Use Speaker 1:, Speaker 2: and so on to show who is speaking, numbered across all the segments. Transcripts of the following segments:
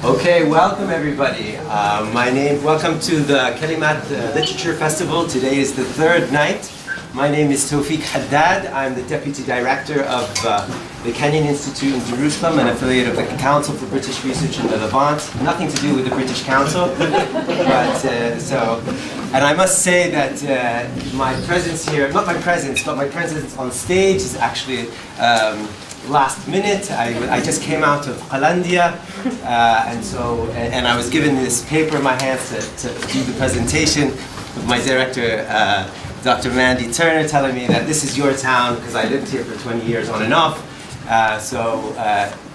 Speaker 1: Okay, welcome everybody. Welcome to the Kalimat Literature Festival. Today is the third night. My name is Tawfiq Haddad. I'm the Deputy Director of the Kenyan Institute in Jerusalem, an affiliate of the Council for British Research in the Levant. Nothing to do with the British Council. And I must say that my presence here, not my presence, but my presence on stage is actually last minute. I just came out of Qalandia, and I was given this paper in my hands to do the presentation with my director, Dr. Mandy Turner, telling me that this is your town because I lived here for 20 years on and off.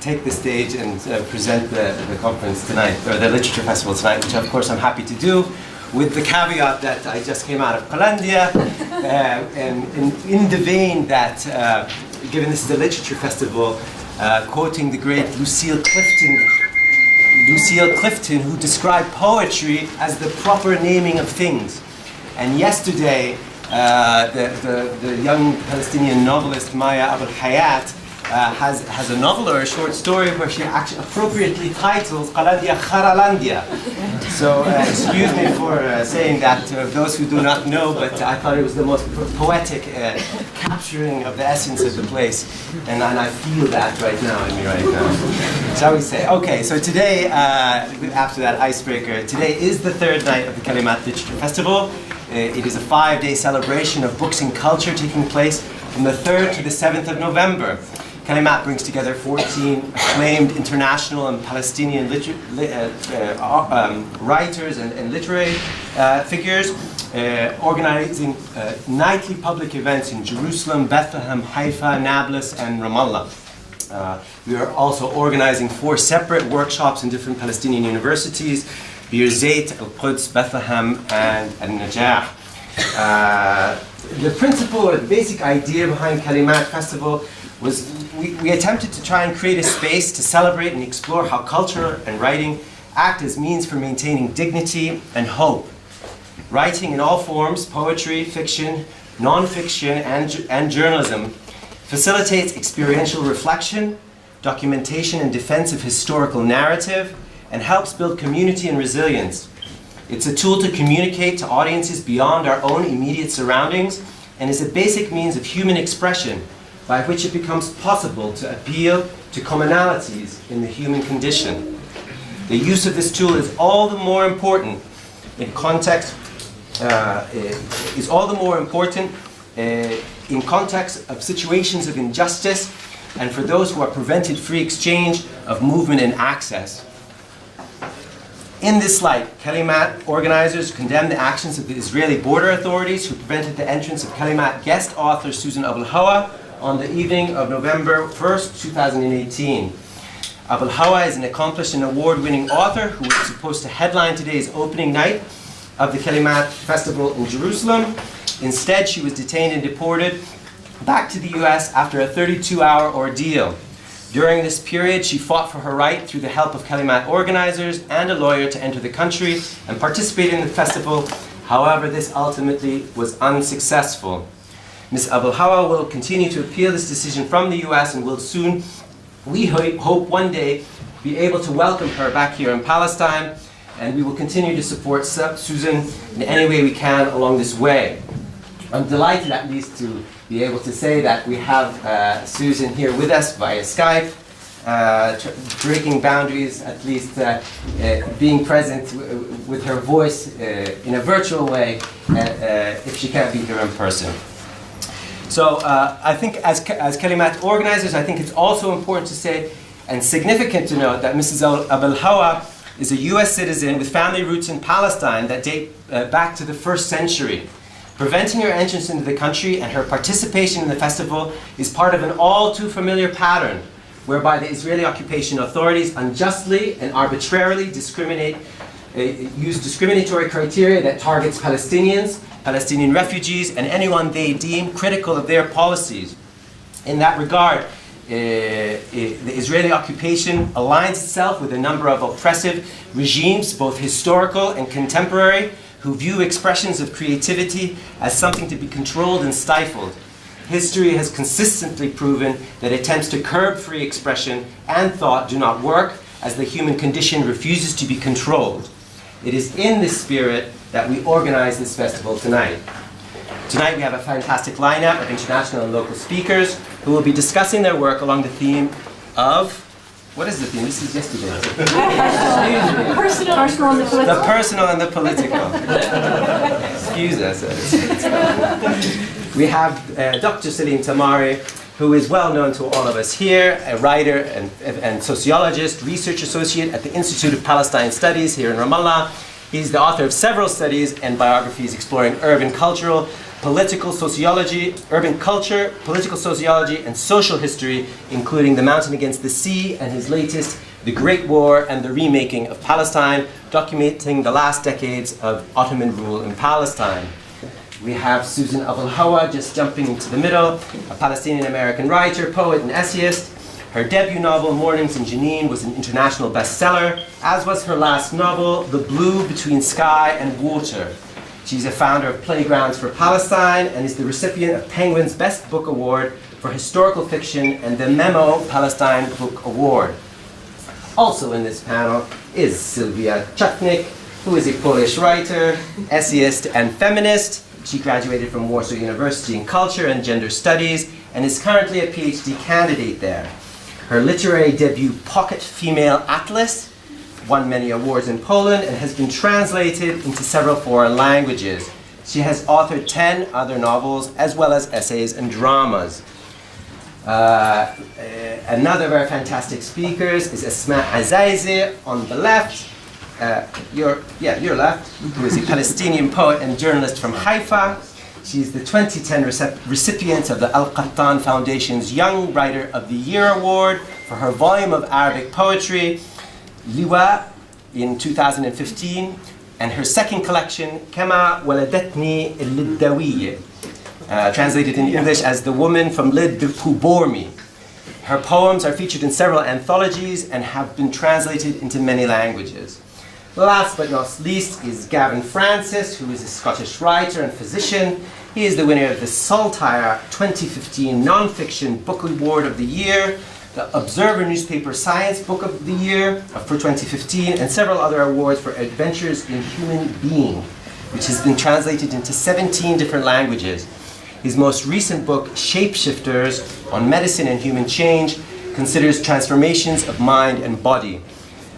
Speaker 1: Take the stage and present the conference tonight, or the literature festival tonight, which of course I'm happy to do, with the caveat that I just came out of Qalandia, and in the vein that, given this is a literature festival, quoting the great Lucille Clifton, who described poetry as the proper naming of things. And yesterday, the young Palestinian novelist Maya Abulhawa has a novel or a short story where she actually appropriately titles Qalandia Kharalandia. So excuse me for saying that to those who do not know, but I thought it was the most poetic capturing of the essence of the place, and I feel that right now in me right now. Shall we say? Okay, so today, after that icebreaker, today is the third night of the Kalimat Literature Festival. It is a 5-day celebration of books and culture taking place from the 3rd to the 7th of November. Kalimat brings together 14 acclaimed international and Palestinian writers and literary figures, organizing nightly public events in Jerusalem, Bethlehem, Haifa, Nablus, and Ramallah. We are also organizing 4 separate workshops in different Palestinian universities: Bir Zayt, Al-Quds, Bethlehem, and Najah. The principle or the basic idea behind Kalimat Festival was we attempted to try and create a space to celebrate and explore how culture and writing act as means for maintaining dignity and hope. Writing in all forms, poetry, fiction, non-fiction, and journalism, facilitates experiential reflection, documentation and defense of historical narrative, and helps build community and resilience. It's a tool to communicate to audiences beyond our own immediate surroundings, and is a basic means of human expression by which it becomes possible to appeal to commonalities in the human condition. The use of this tool is all the more important in context of situations of injustice, and for those who are prevented free exchange of movement and access. In this light, Kalimat organizers condemn the actions of the Israeli border authorities who prevented the entrance of Kalimat guest author Susan Abulhawa on the evening of November 1st, 2018. Abulhawa is an accomplished and award-winning author who was supposed to headline today's opening night of the Kalimat Festival in Jerusalem. Instead, she was detained and deported back to the US after a 32-hour ordeal. During this period, she fought for her right through the help of Kalimat organizers and a lawyer to enter the country and participate in the festival. However, this ultimately was unsuccessful. Ms. Abulhawa will continue to appeal this decision from the US and will soon, we hope one day, be able to welcome her back here in Palestine, and we will continue to support Susan in any way we can along this way. I'm delighted at least to be able to say that we have Susan here with us via Skype, breaking boundaries, at least being present with her voice in a virtual way if she can't be here in person. So I think as Kalimat organizers, I think it's also important to say and significant to note that Mrs. Abulhawa is a US citizen with family roots in Palestine that date back to the 1st century. Preventing her entrance into the country and her participation in the festival is part of an all too familiar pattern whereby the Israeli occupation authorities unjustly and arbitrarily use discriminatory criteria that targets Palestinians, Palestinian refugees, and anyone they deem critical of their policies. In that regard, the Israeli occupation aligns itself with a number of oppressive regimes, both historical and contemporary, who view expressions of creativity as something to be controlled and stifled. History has consistently proven that attempts to curb free expression and thought do not work, as the human condition refuses to be controlled. It is in this spirit that we organize this festival tonight. Tonight we have a fantastic lineup of international and local speakers who will be discussing their work along the theme of, what is the theme? This is yesterday.
Speaker 2: Personal and the political.
Speaker 1: The personal and the political. Excuse us. We have Dr. Salim Tamari, who is well known to all of us here, a writer and sociologist, research associate at the Institute of Palestine Studies here in Ramallah. He's the author of several studies and biographies exploring urban cultural, political sociology, urban culture, political sociology, and social history, including The Mountain Against the Sea, and his latest, The Great War and the Remaking of Palestine, documenting the last decades of Ottoman rule in Palestine. We have Susan Abulhawa just jumping into the middle, a Palestinian-American writer, poet, and essayist. Her debut novel, Mornings in Jenin, was an international bestseller, as was her last novel, The Blue Between Sky and Water. She's a founder of Playgrounds for Palestine and is the recipient of Penguin's Best Book Award for Historical Fiction and the Memo Palestine Book Award. Also in this panel is Sylwia Shutnik, who is a Polish writer, essayist, and feminist. She graduated from Warsaw University in Culture and Gender Studies and is currently a PhD candidate there. Her literary debut, Pocket Female Atlas, won many awards in Poland and has been translated into several foreign languages. She has authored 10 other novels as well as essays and dramas. Another very fantastic speaker is Asmaa Azaizeh on the left. Your left, who is a Palestinian poet and journalist from Haifa. She's the 2010 recipient of the Al-Qattan Foundation's Young Writer of the Year Award for her volume of Arabic poetry, الهوى, in 2015, and her second collection, كما ولدتني اللدوية, translated in English as The Woman from Lid Who Bore Me. Her poems are featured in several anthologies and have been translated into many languages. Last but not least is Gavin Francis, who is a Scottish writer and physician. He is the winner of the Saltire 2015 Non-Fiction Book Award of the Year, the Observer Newspaper Science Book of the Year for 2015, and several other awards for Adventures in Human Being, which has been translated into 17 different languages. His most recent book, Shapeshifters, on medicine and human change, considers transformations of mind and body.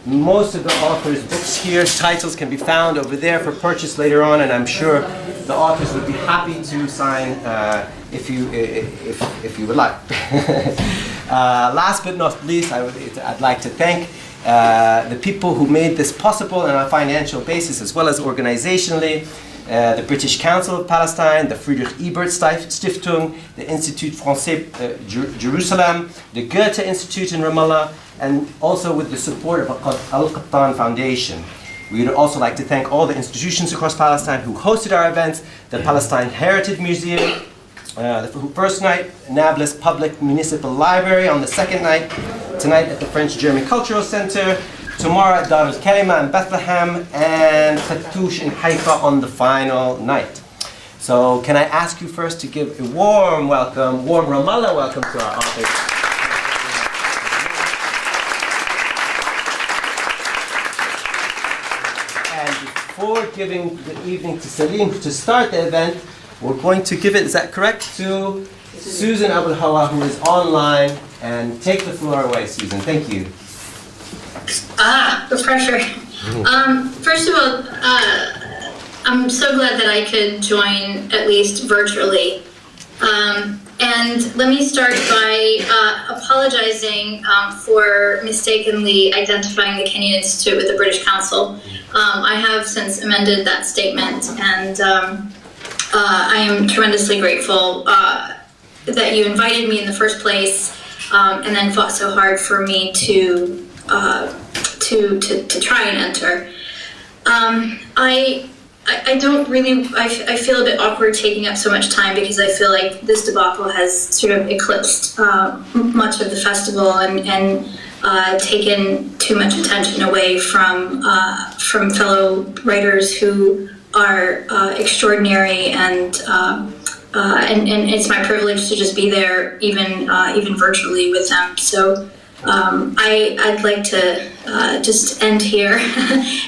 Speaker 1: Most of the authors' books here, titles can be found over there for purchase later on, and I'm sure the authors would be happy to sign if you would like. Last but not least, I'd like to thank the people who made this possible on a financial basis as well as organizationally. The British Council of Palestine, the Friedrich Ebert Stiftung, the Institut Français Jerusalem, the Goethe Institute in Ramallah, and also with the support of Al-Qattan Foundation. We would also like to thank all the institutions across Palestine who hosted our events, the Palestine Heritage Museum, the first night, Nablus Public Municipal Library on the second night, tonight at the French-German Cultural Center, tomorrow at Dar al-Kalima in Bethlehem, and Fattoush in Haifa on the final night. So can I ask you first to give a warm welcome, warm Ramallah welcome to our authors. And before giving the evening to Salim to start the event, we're going to give it, is that correct, to Susan Abulhawa, who is online, and take the floor away, Susan. Thank you.
Speaker 3: The pressure. First of all, I'm so glad that I could join, at least virtually. And let me start by apologizing for mistakenly identifying the Kenyan Institute with the British Council. I have since amended that statement, and I am tremendously grateful that you invited me in the first place, and then fought so hard for me to try and enter. I don't really, I feel a bit awkward taking up so much time because I feel like this debacle has sort of eclipsed much of the festival and taken too much attention away from fellow writers who are extraordinary, and it's my privilege to just be there even virtually with them. So I'd like to just end here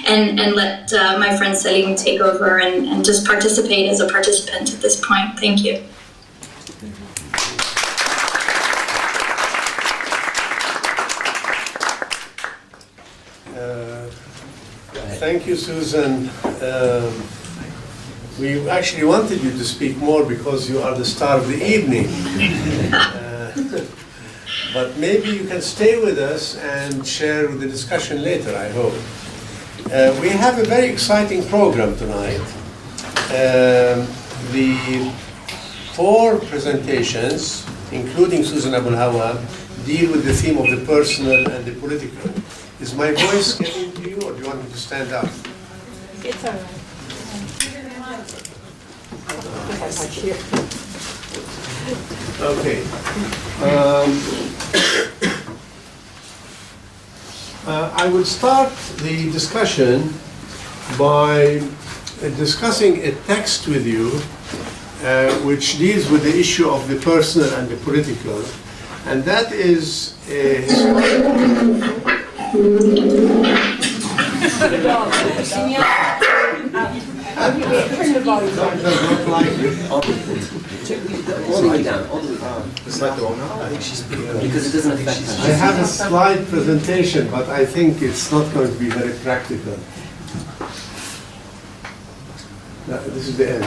Speaker 3: and let my friend Salim take over and just participate as a participant at this point. Thank you.
Speaker 4: Thank you, Susan. We actually wanted you to speak more because you are the star of the evening. But maybe you can stay with us and share the discussion later, I hope. We have a very exciting program tonight. The 4 presentations, including Susan Abulhawa, deal with the theme of the personal and the political. Is my voice getting to you, or do you want me to stand up?
Speaker 2: It's all right.
Speaker 4: Okay. I will start the discussion by discussing a text with you which deals with the issue of the personal and the political, and that is a historical.
Speaker 1: All the way down, all the way down. I think she's because it doesn't affect us.
Speaker 4: I have a slide presentation, but I think it's not going to be very practical. No, this is the end.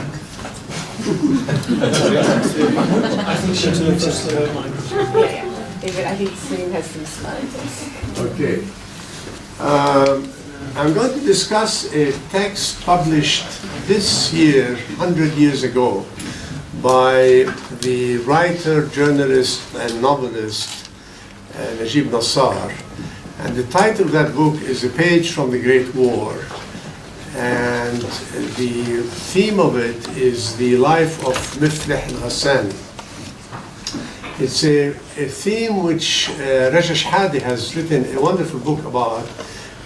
Speaker 5: I think she took just the microphone.
Speaker 2: Yeah. David, I think Salim has some slides.
Speaker 4: Okay. I'm going to discuss a text published this year, 100 years ago, by the writer, journalist, and novelist Najib Nassar. And the title of that book is A Page from the Great War. And the theme of it is the life of Miflih al-Ghassani. It's a theme which Rajesh Hadi has written a wonderful book about,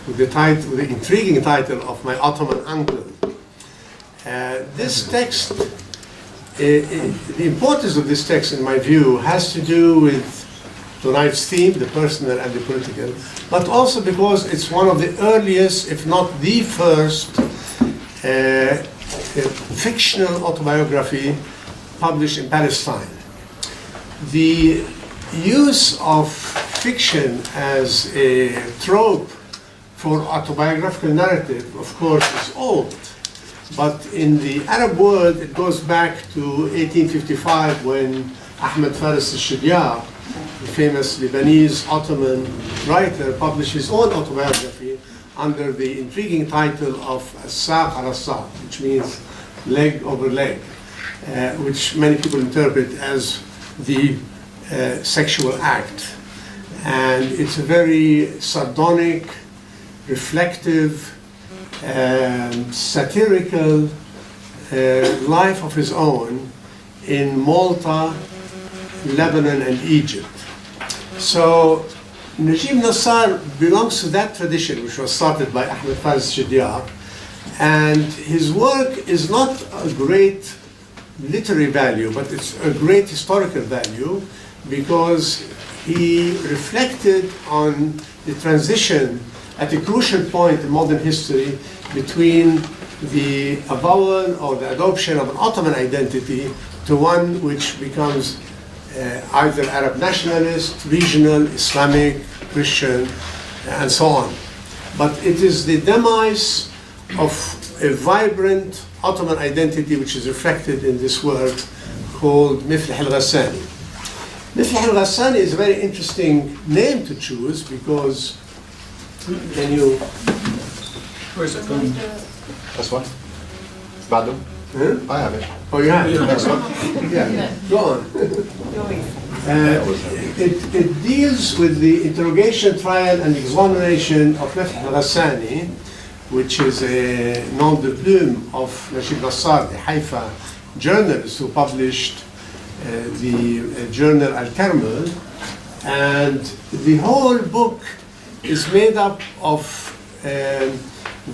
Speaker 4: with the intriguing title of My Ottoman Uncle. This text, the importance of this text, in my view, has to do with tonight's theme, the personal and the political, but also because it's one of the earliest, if not the first, fictional autobiography published in Palestine. The use of fiction as a trope for autobiographical narrative, of course, is old. But in the Arab world, it goes back to 1855 when Ahmed Faris al-Shidya, the famous Lebanese Ottoman writer, published his own autobiography under the intriguing title of As-Saq al-Saq, which means leg over leg, which many people interpret as the sexual act. And it's a very sardonic, reflective, satirical life of his own in Malta, Lebanon, and Egypt. So Najib Nassar belongs to that tradition, which was started by Ahmed Faris Shidya, and his work is not a great literary value, but it's a great historical value, because he reflected on the transition at a crucial point in modern history between the avowal or the adoption of an Ottoman identity to one which becomes either Arab nationalist, regional, Islamic, Christian, and so on. But it is the demise of a vibrant Ottoman identity which is reflected in this work called Miflih al-Ghassani. Miflih al-Ghassani is a very interesting name to choose because, can you...
Speaker 5: Where's it going?
Speaker 6: This one? بعده?
Speaker 4: Huh?
Speaker 6: I have it.
Speaker 4: Oh, you have it?
Speaker 5: Yeah.
Speaker 4: Next one? Yeah, go on. It deals with the interrogation, trial, and exoneration of Miflih al-Ghassani, which is a nom de plume of Najib Nassar, the Haifa journalist who published the journal Al-Karmel. And the whole book is made up of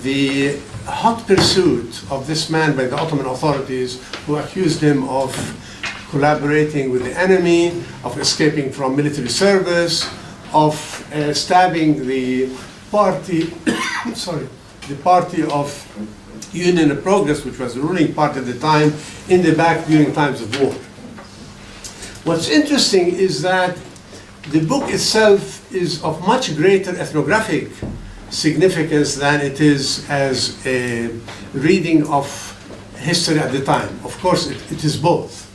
Speaker 4: the hot pursuit of this man by the Ottoman authorities, who accused him of collaborating with the enemy, of escaping from military service, of stabbing the party, sorry, the party of Union and Progress, which was the ruling party at the time, in the back during times of war. What's interesting is that the book itself is of much greater ethnographic significance than it is as a reading of history at the time. Of course, it is both.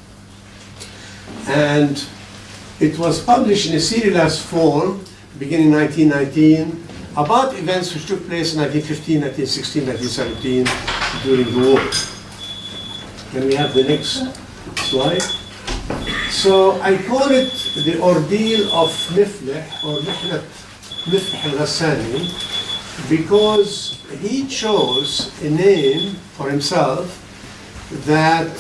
Speaker 4: And it was published in a serialized form beginning 1919 about events which took place in 1915, 1916, 1917 during the war. Can we have the next slide? So I call it the ordeal of Mifleh, or Mifleh al-Ghassani, because he chose a name for himself that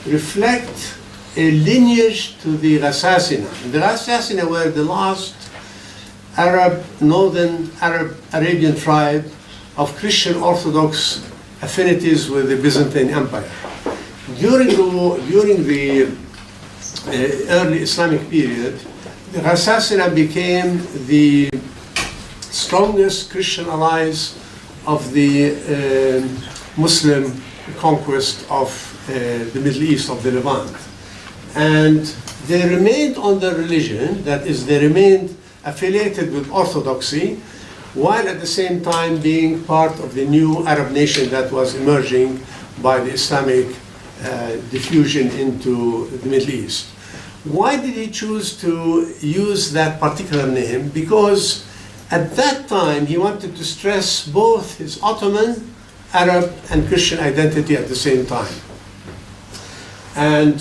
Speaker 4: reflect a lineage to the Ghassasina. The Ghassasina were the last northern Arabian tribe of Christian Orthodox affinities with the Byzantine Empire. During the early Islamic period, the Ghassasina became the strongest Christian allies of the Muslim conquest of the Middle East, of the Levant. And they remained on their religion, that is, they remained affiliated with Orthodoxy, while at the same time being part of the new Arab nation that was emerging by the Islamic diffusion into the Middle East. Why did he choose to use that particular name? Because at that time he wanted to stress both his Ottoman, Arab, and Christian identity at the same time. And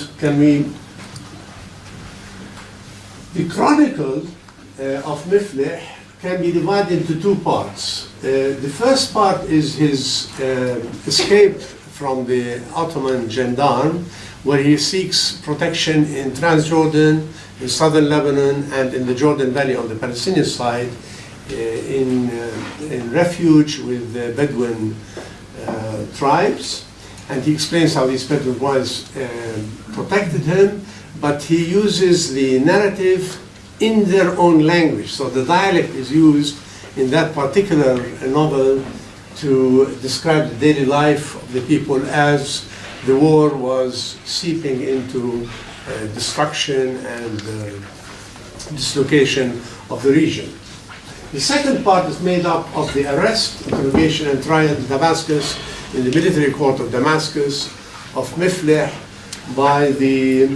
Speaker 4: the chronicle of Mifleh can be divided into two parts. The first part is his escape from the Ottoman gendarme, where he seeks protection in Transjordan, in southern Lebanon, and in the Jordan Valley on the Palestinian side, in refuge with the Bedouin tribes. And he explains how these Bedouin tribes protected him, but he uses the narrative in their own language. So the dialect is used in that particular novel to describe the daily life of the people as the war was seeping into destruction and dislocation of the region. The second part is made up of the arrest, interrogation, and trial in Damascus, in the military court of Damascus, of Mifleh by the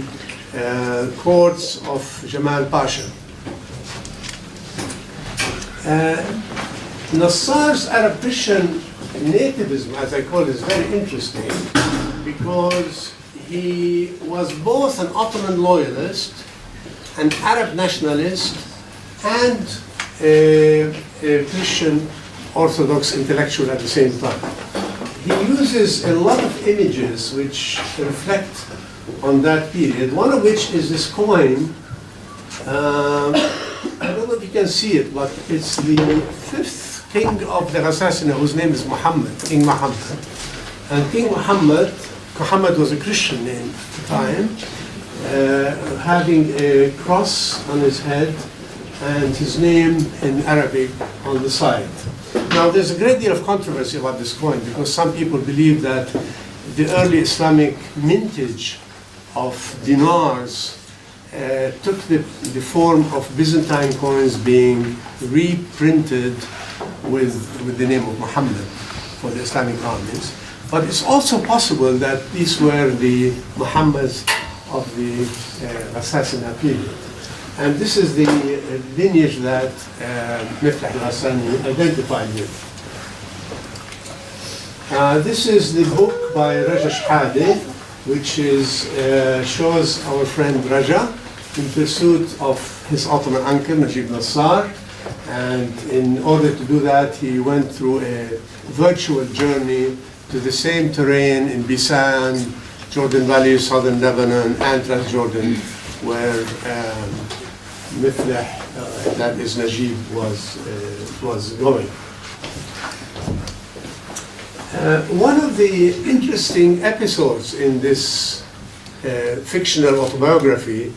Speaker 4: courts of Jamal Pasha. Nassar's Arab Christian nativism, as I call it, is very interesting because he was both an Ottoman loyalist, an Arab nationalist, and a Christian Orthodox intellectual at the same time. He uses a lot of images which reflect on that period, one of which is this coin. I don't know if you can see it, but it's the fifth king of the Ghassasina, whose name is Muhammad, King Muhammad. And King Muhammad was a Christian name at the time, having a cross on his head and his name in Arabic on the side. Now, there's a great deal of controversy about this coin because some people believe that the early Islamic mintage of dinars took the form of Byzantine coins being reprinted with the name of Muhammad for the Islamic armies. But it's also possible that these were the Muhammads of the Ghassasina period. And this is the lineage that Mifleh al-Ghassani identified with. This is the book by Raja Shahade, which shows our friend Raja in pursuit of his Ottoman uncle, Najib Nassar. And in order to do that, he went through a virtual journey to the same terrain in Bisan, Jordan Valley, southern Lebanon, and Transjordan, where Mifleh, that is Najib, was going. One of the interesting episodes in this fictional autobiography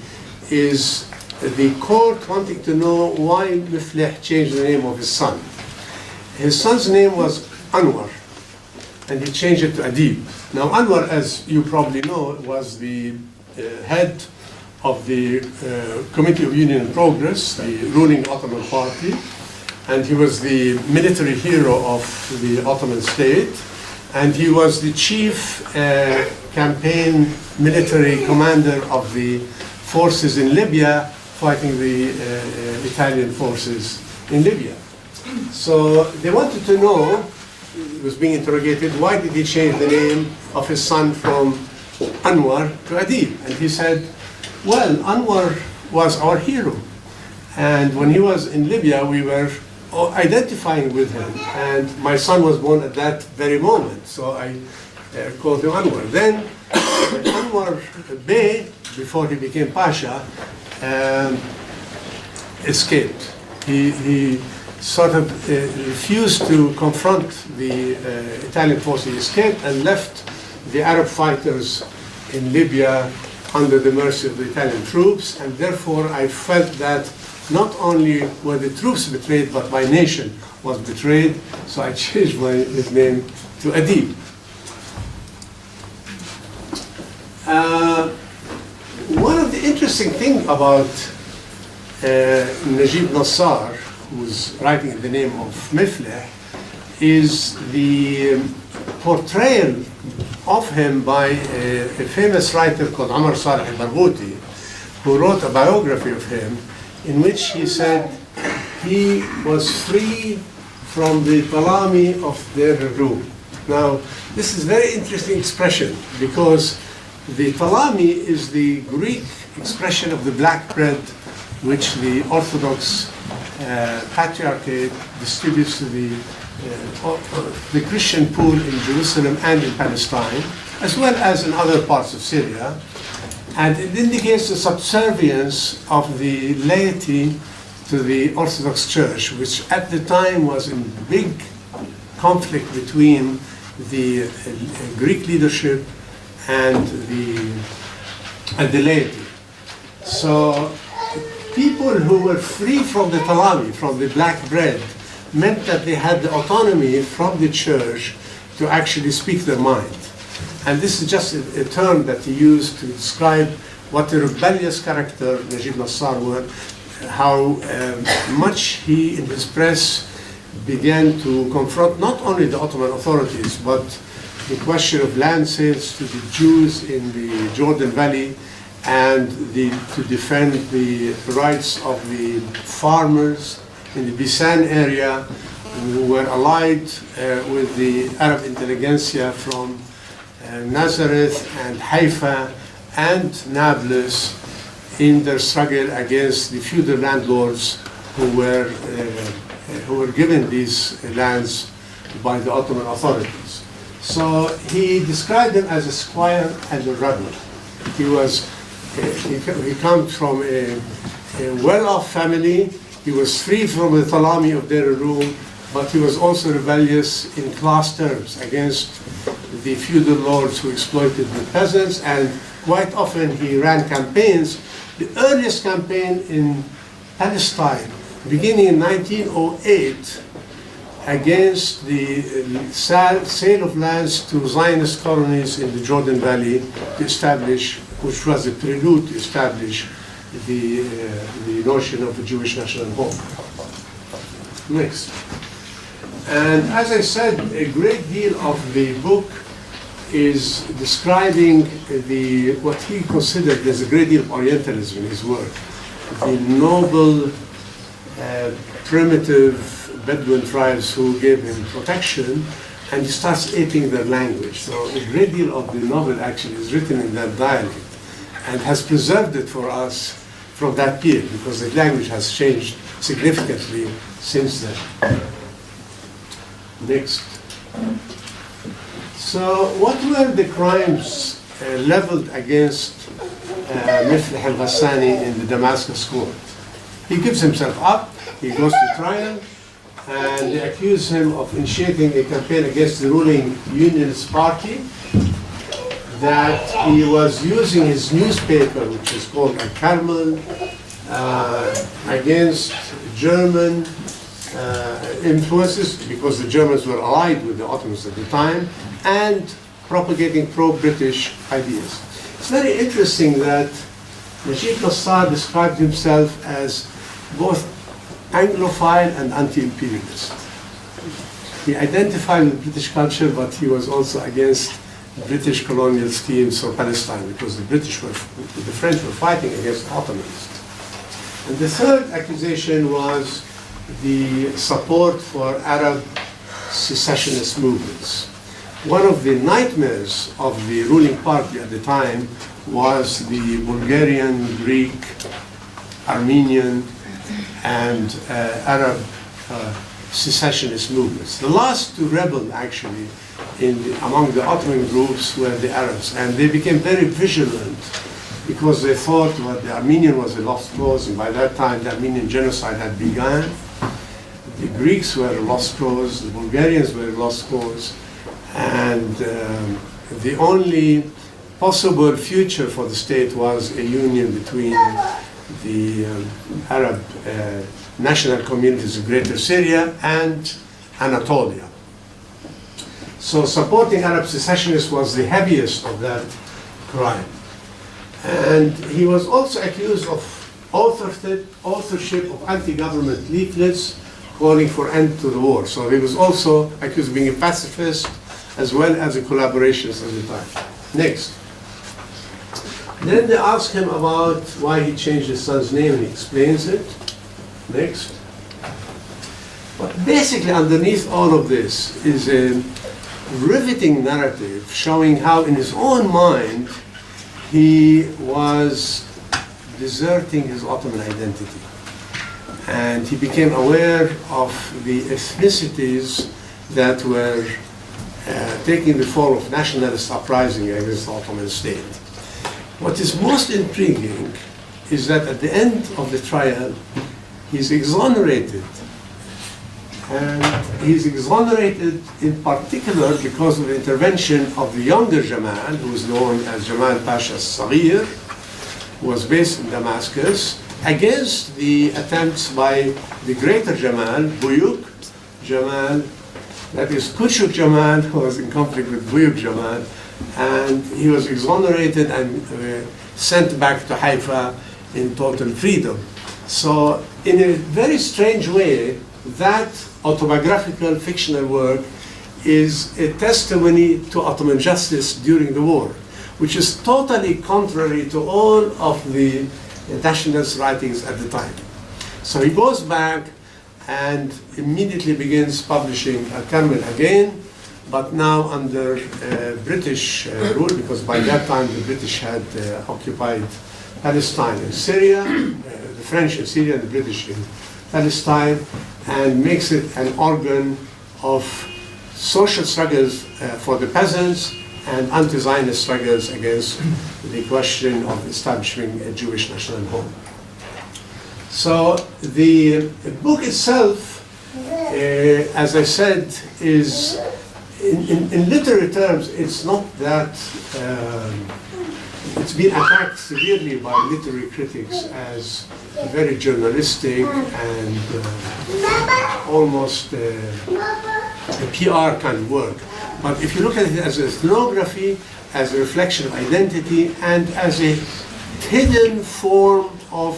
Speaker 4: is the court wanting to know why Mifleh changed the name of his son. His son's name was Anwar, and he changed it to Adib. Now Anwar, as you probably know, was the head of the Committee of Union and Progress, the ruling Ottoman party, and he was the military hero of the Ottoman state, and he was the chief campaign military commander of the forces in Libya fighting the Italian forces in Libya. So they wanted to know, he was being interrogated, why did he change the name of his son from Anwar to Adib? And he said, well, Anwar was our hero. And when he was in Libya, we were identifying with him. And my son was born at that very moment, so I called him Anwar. Then Anwar Bey, before he became Pasha, escaped. He sort of refused to confront the Italian force. He escaped and left the Arab fighters in Libya under the mercy of the Italian troops, and therefore I felt that not only were the troops betrayed, but my nation was betrayed, so I changed his name to Adib. One of the interesting things about Najib Nassar, who's writing in the name of Mifleh, is the portrayal of him by a famous writer called Omar Saleh al-Barghouti, who wrote a biography of him in which he said he was free from the talami of their room. Now, this is a very interesting expression because the talami is the Greek expression of the black bread which the Orthodox Patriarchate distributes to the Christian poor in Jerusalem and in Palestine, as well as in other parts of Syria. And it indicates the subservience of the laity to the Orthodox Church, which at the time was in big conflict between the Greek leadership and the laity. So people who were free from the talami, from the black bread, meant that they had the autonomy from the church to actually speak their mind. And this is just a term that he used to describe what a rebellious character Najib Nassar was, how much he in his press began to confront not only the Ottoman authorities, but the question of land sales to the Jews in the Jordan Valley, and to defend the rights of the farmers in the Bisan area who were allied with the Arab intelligentsia from Nazareth and Haifa and Nablus in their struggle against the feudal landlords who were given these lands by the Ottoman authorities. So he described them as a squire and a rebel. He comes from a well-off family. He was free from the talami of their room, but he was also rebellious in class terms against the feudal lords who exploited the peasants, and quite often he ran campaigns. The earliest campaign in Palestine, beginning in 1908, against the sale of lands to Zionist colonies in the Jordan Valley to establish, which was a prelude to establish the notion of a Jewish national home. Next. And as I said, a great deal of the book is describing what he considered as a great deal of Orientalism in his work. The noble, primitive Bedouin tribes who gave him protection, and he starts aping their language. So a great deal of the novel actually is written in that dialect and has preserved it for us from that period, because the language has changed significantly since then. Next. So what were the crimes leveled against Mifleh al-Ghassani in the Damascus court? He gives himself up, he goes to trial, and they accuse him of initiating a campaign against the ruling Unionist Party, that he was using his newspaper, which is called Al-Carmel, against German influences, because the Germans were allied with the Ottomans at the time, and propagating pro-British ideas. It's very interesting that Najib Nassar described himself as both Anglophile and anti-imperialist. He identified with British culture, but he was also against British colonial schemes for Palestine, because the French were fighting against the Ottomans. And the third accusation was the support for Arab secessionist movements. One of the nightmares of the ruling party at the time was the Bulgarian, Greek, Armenian, and Arab secessionist movements. The last to rebel, actually, among the Ottoman groups were the Arabs, and they became very vigilant because they thought that the Armenian was a lost cause, and by that time the Armenian genocide had begun. The Greeks were a lost cause, the Bulgarians were a lost cause, and the only possible future for the state was a union between the Arab national communities of Greater Syria and Anatolia. So supporting Arab secessionists was the heaviest of that crime. And he was also accused of authorship of anti-government leaflets calling for end to the war. So he was also accused of being a pacifist as well as a collaborationist at the time. Next. Then they ask him about why he changed his son's name, and he explains it. Next. But basically underneath all of this is a riveting narrative showing how in his own mind he was deserting his Ottoman identity. And he became aware of the ethnicities that were taking the form of nationalist uprising against the Ottoman state. What is most intriguing is that at the end of the trial, he's exonerated. And he's exonerated in particular because of the intervention of the younger Jamal, who was known as Jamal Pasha Saghir, who was based in Damascus, against the attempts by the greater Jamal, Buyuk Jamal, that is Kuchuk Jamal, who was in conflict with Buyuk Jamal, and he was exonerated and sent back to Haifa in total freedom. So in a very strange way, that autobiographical fictional work is a testimony to Ottoman justice during the war, which is totally contrary to all of the nationalist writings at the time. So he goes back and immediately begins publishing Al-Kamil again, but now under British rule, because by that time the British had occupied Palestine and Syria, the French in Syria and the British in Palestine, and makes it an organ of social struggles for the peasants and anti-Zionist struggles against the question of establishing a Jewish national home. So the book itself, as I said, is in literary terms, it's not that, it's been attacked severely by literary critics as very journalistic and almost a PR kind of work. But if you look at it as an ethnography, as a reflection of identity, and as a hidden form of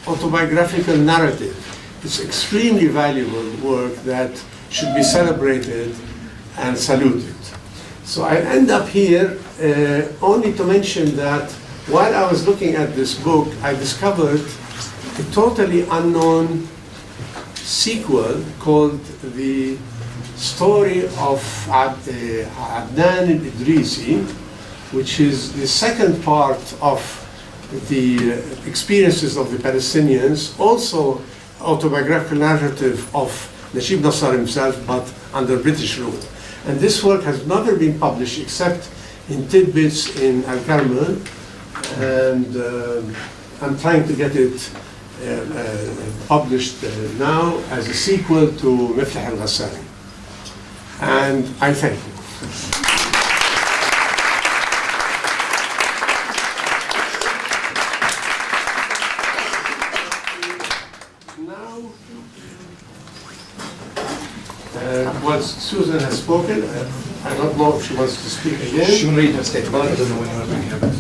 Speaker 4: autobiographical narrative, it's extremely valuable work that should be celebrated and saluted. So I end up here only to mention that while I was looking at this book, I discovered a totally unknown sequel called The Story of Adnan al-Idrisi, which is the second part of the experiences of the Palestinians, also autobiographical narrative of Najib Nassar himself, but under British rule. And this work has never been published except in tidbits in Al-Kamil, and I'm trying to get it published now as a sequel to Miflah al-Ghassani. And I thank you. but Susan has spoken. I don't know if she wants to speak again.
Speaker 6: She will read her statement. I don't know when you are bringing her back.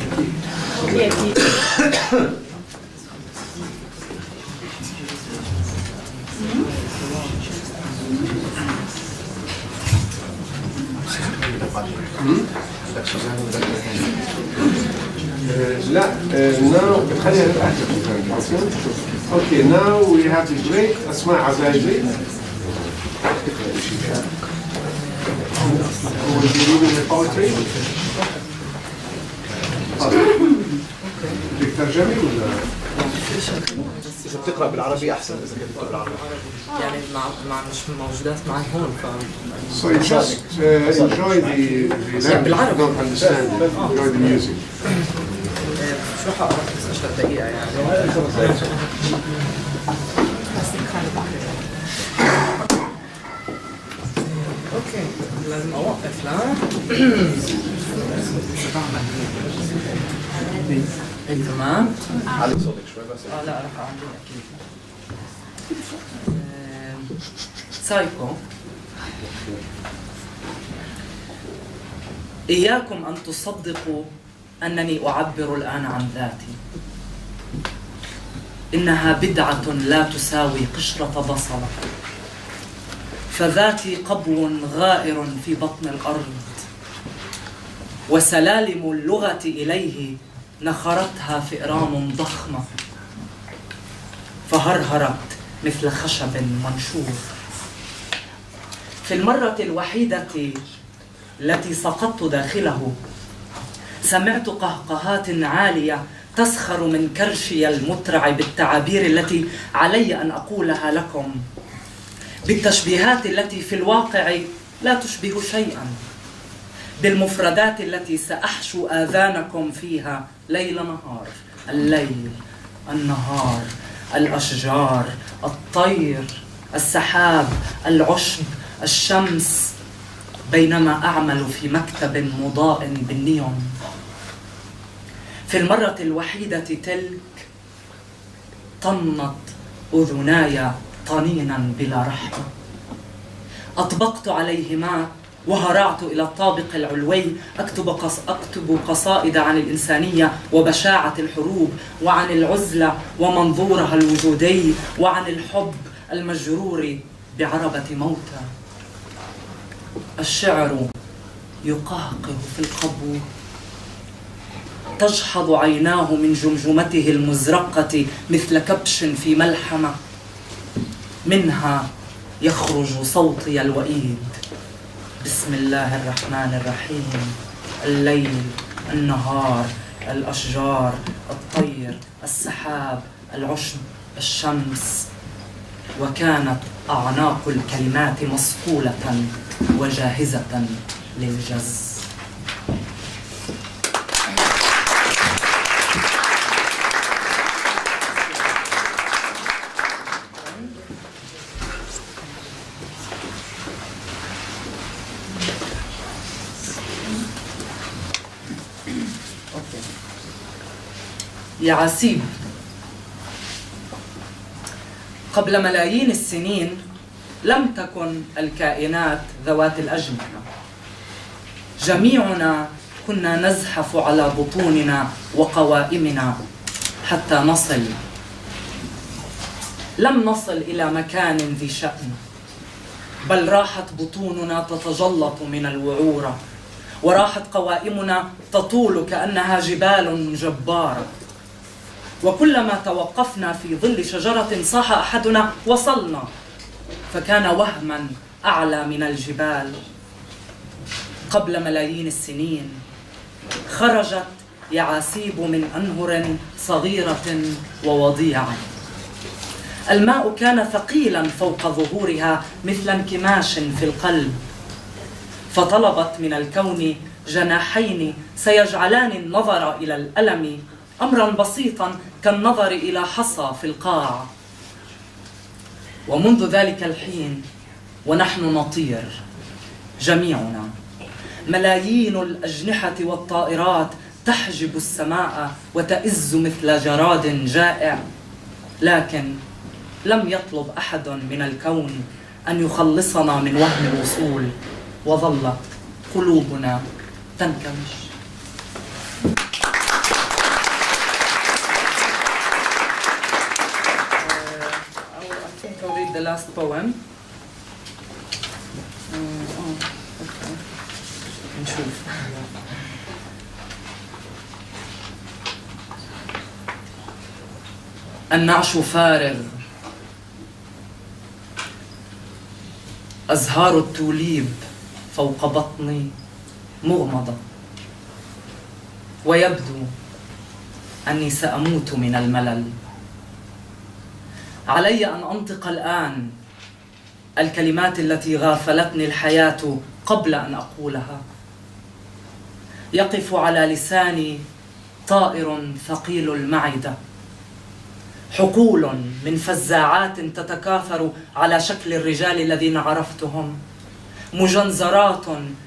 Speaker 4: لا now خليها Okay, now we have the great Asmaa عزايزه who will be reading the poetry. بدك ترجمي ولا؟
Speaker 6: إذا بتقرأ بالعربي أحسن إذا كنت بتقرأ بالعربي.
Speaker 5: يعني مش موجودات معي هون ف.
Speaker 4: So you just enjoy the language. Don't understand it. Enjoy the music.
Speaker 5: شو حقرأ بس 10 دقيقة يعني. اوكي لازم اوقف لا. تمام.
Speaker 6: علي صوتك شوي بس.
Speaker 5: لا راح اعمل اكيد. سايكو. إياكم أن تصدقوا أنني أعبر الآن عن ذاتي. إنها بدعة لا تساوي قشرة بصلة، فذاتي قبو غائر في بطن الأرض، وسلالم اللغة إليه نخرتها فئران ضخمة فهرهرت مثل خشب منشور. في المرة الوحيدة التي سقطت داخله سمعت قهقهات عالية تسخر من كرشي المترع بالتعابير التي علي أن أقولها لكم، بالتشبيهات التي في الواقع لا تشبه شيئا، بالمفردات التي سأحشو آذانكم فيها ليل نهار، الليل، النهار، الأشجار، الطير، السحاب، العشب، الشمس، بينما أعمل في مكتب مضاء بالنيون. في المرة الوحيدة تلك طنت أذناي طنينا بلا رحمة، أطبقت عليهما وهرعت إلى الطابق العلوي أكتب قصائد عن الإنسانية وبشاعة الحروب، وعن العزلة ومنظورها الوجودي، وعن الحب المجرور بعربة موتى. الشعر يقهقه في القبو، تجحظ عيناه من جمجمته المزرقة مثل كبش في ملحمة، منها يخرج صوتي الوئيد. بسم الله الرحمن الرحيم. الليل، النهار، الأشجار، الطير، السحاب، العشب، الشمس. وكانت أعناق الكلمات مصقولة وجاهزة للجز. يا عسيب، قبل ملايين السنين لم تكن الكائنات ذوات الأجنحة. جميعنا كنا نزحف على بطوننا وقوائمنا حتى نصل. لم نصل إلى مكان ذي شأن، بل راحت بطوننا تتجلط من الوعورة، وراحت قوائمنا تطول كأنها جبال جبارة. وكلما توقفنا في ظل شجرة صاح أحدنا وصلنا، فكان وهما أعلى من الجبال. قبل ملايين السنين خرجت يعاسيب من أنهر صغيرة ووضيعة. الماء كان ثقيلا فوق ظهورها مثل انكماش في القلب، فطلبت من الكون جناحين سيجعلان النظر إلى الألم أمرا بسيطا كالنظر إلى حصى في القاع. ومنذ ذلك الحين ونحن نطير جميعنا، ملايين الأجنحة والطائرات تحجب السماء وتئز مثل جراد جائع. لكن لم يطلب أحد من الكون أن يخلصنا من وهم الوصول، وظلت قلوبنا تنكمش. I think I'll read the last poem. نشوف. النعش فارغ، أزهار التوليب فوق بطني مغمضة، ويبدو أني سأموت من الملل. علي أن أنطق الآن الكلمات التي غافلتني الحياة قبل أن أقولها. يقف على لساني طائر ثقيل المعدة، حقول من فزاعات تتكاثر على شكل الرجال الذين عرفتهم، مجنزرات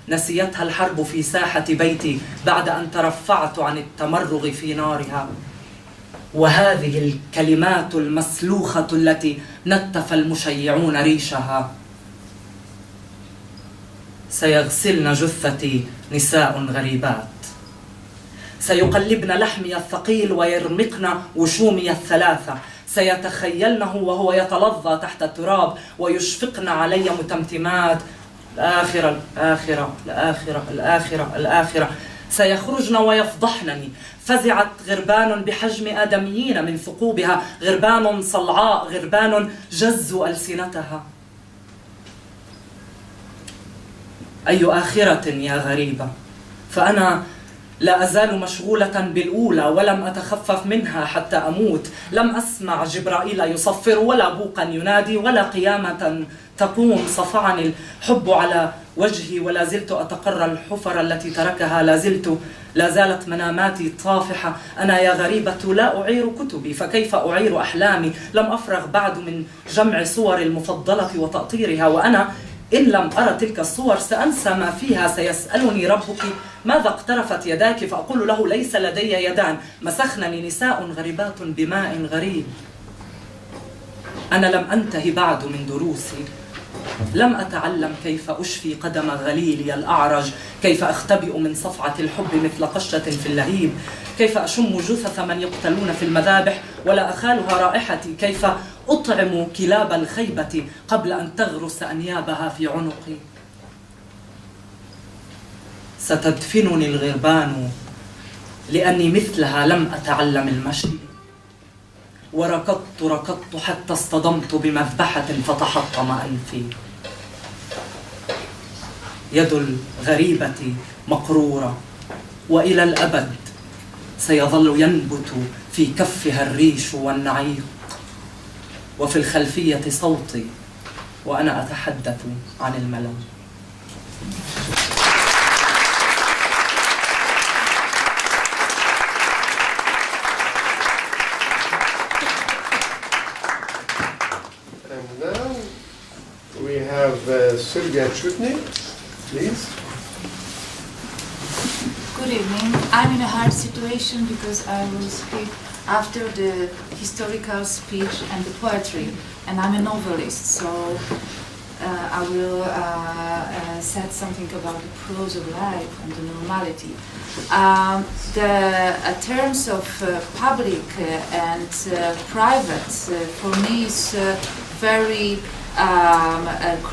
Speaker 5: نسيتها الحرب في ساحة بيتي بعد أن ترفعت عن التمرغ في نارها. وهذه الكلمات المسلوخة التي نتف المشيعون ريشها. سيغسلن جثتي نساء غريبات، سيقلبن لحمي الثقيل ويرمقن وشومي الثلاثة، سيتخيلنه وهو يتلظى تحت التراب ويشفقن علي متمتمات: الآخرة الآخرة الآخرة الآخرة الآخرة. سيخرجن ويفضحنني. فزعت غربان بحجم آدميين من ثقوبها، غربان صلعاء، غربان جزوا ألسنتها. أي آخرة يا غريبة؟ فأنا لا أزال مشغولة بالأولى ولم أتخفف منها حتى أموت. لم أسمع جبرائيل يصفر ولا بوقا ينادي ولا قيامة تقوم. صفعني الحب على وجهي ولا زلت أتقرى الحفر التي تركها. لا زالت مناماتي طافحة. أنا يا غريبة لا أعير كتبي، فكيف أعير أحلامي؟ لم أفرغ بعد من جمع صور المفضلة وتأطيرها، وأنا إن لم أرى تلك الصور سأنسى ما فيها. سيسألني ربك: ماذا اقترفت يداك؟ فأقول له: ليس لدي يدان، مسخنني نساء غريبات بماء غريب. أنا لم أنتهي بعد من دروسي. لم أتعلم كيف أشفي قدم غليلي الأعرج، كيف أختبئ من صفعة الحب مثل قشة في اللهيب، كيف أشم جثث من يقتلون في المذابح ولا أخالها رائحتي، كيف أطعم كلاب الخيبة قبل أن تغرس أنيابها في عنقي. ستدفنني الغربان لأني مثلها لم أتعلم المشي، وركضت حتى اصطدمت بمذبحة فتحطم أنفي. يد الغريبة مقرورة، وإلى الأبد سيظل ينبت في كفها الريش والنعيق، وفي الخلفية صوتي وأنا أتحدث عن الملل.
Speaker 4: And now we have Sylwia and Shutnik, please.
Speaker 2: Good evening. I'm in a hard situation because I will speak after the historical speech and the poetry, and I'm a novelist, so I will say something about the prose of life and the normality. The terms of public and private for me is very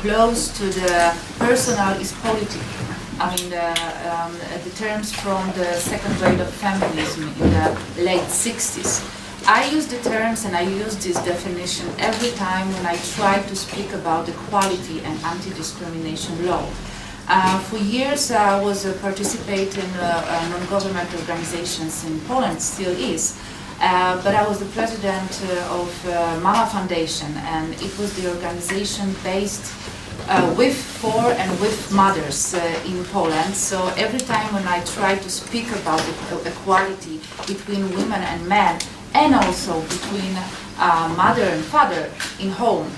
Speaker 2: close to the personal is political. I mean, the terms from the second wave of feminism in the late 60s. I use the terms and I use this definition every time when I try to speak about equality and anti-discrimination law. For years I was participating in non-government organizations in Poland, still is. But I was the president of Mama Foundation, and it was the organization based for and with mothers in Poland. So every time when I try to speak about equality between women and men, and also between mother and father in home,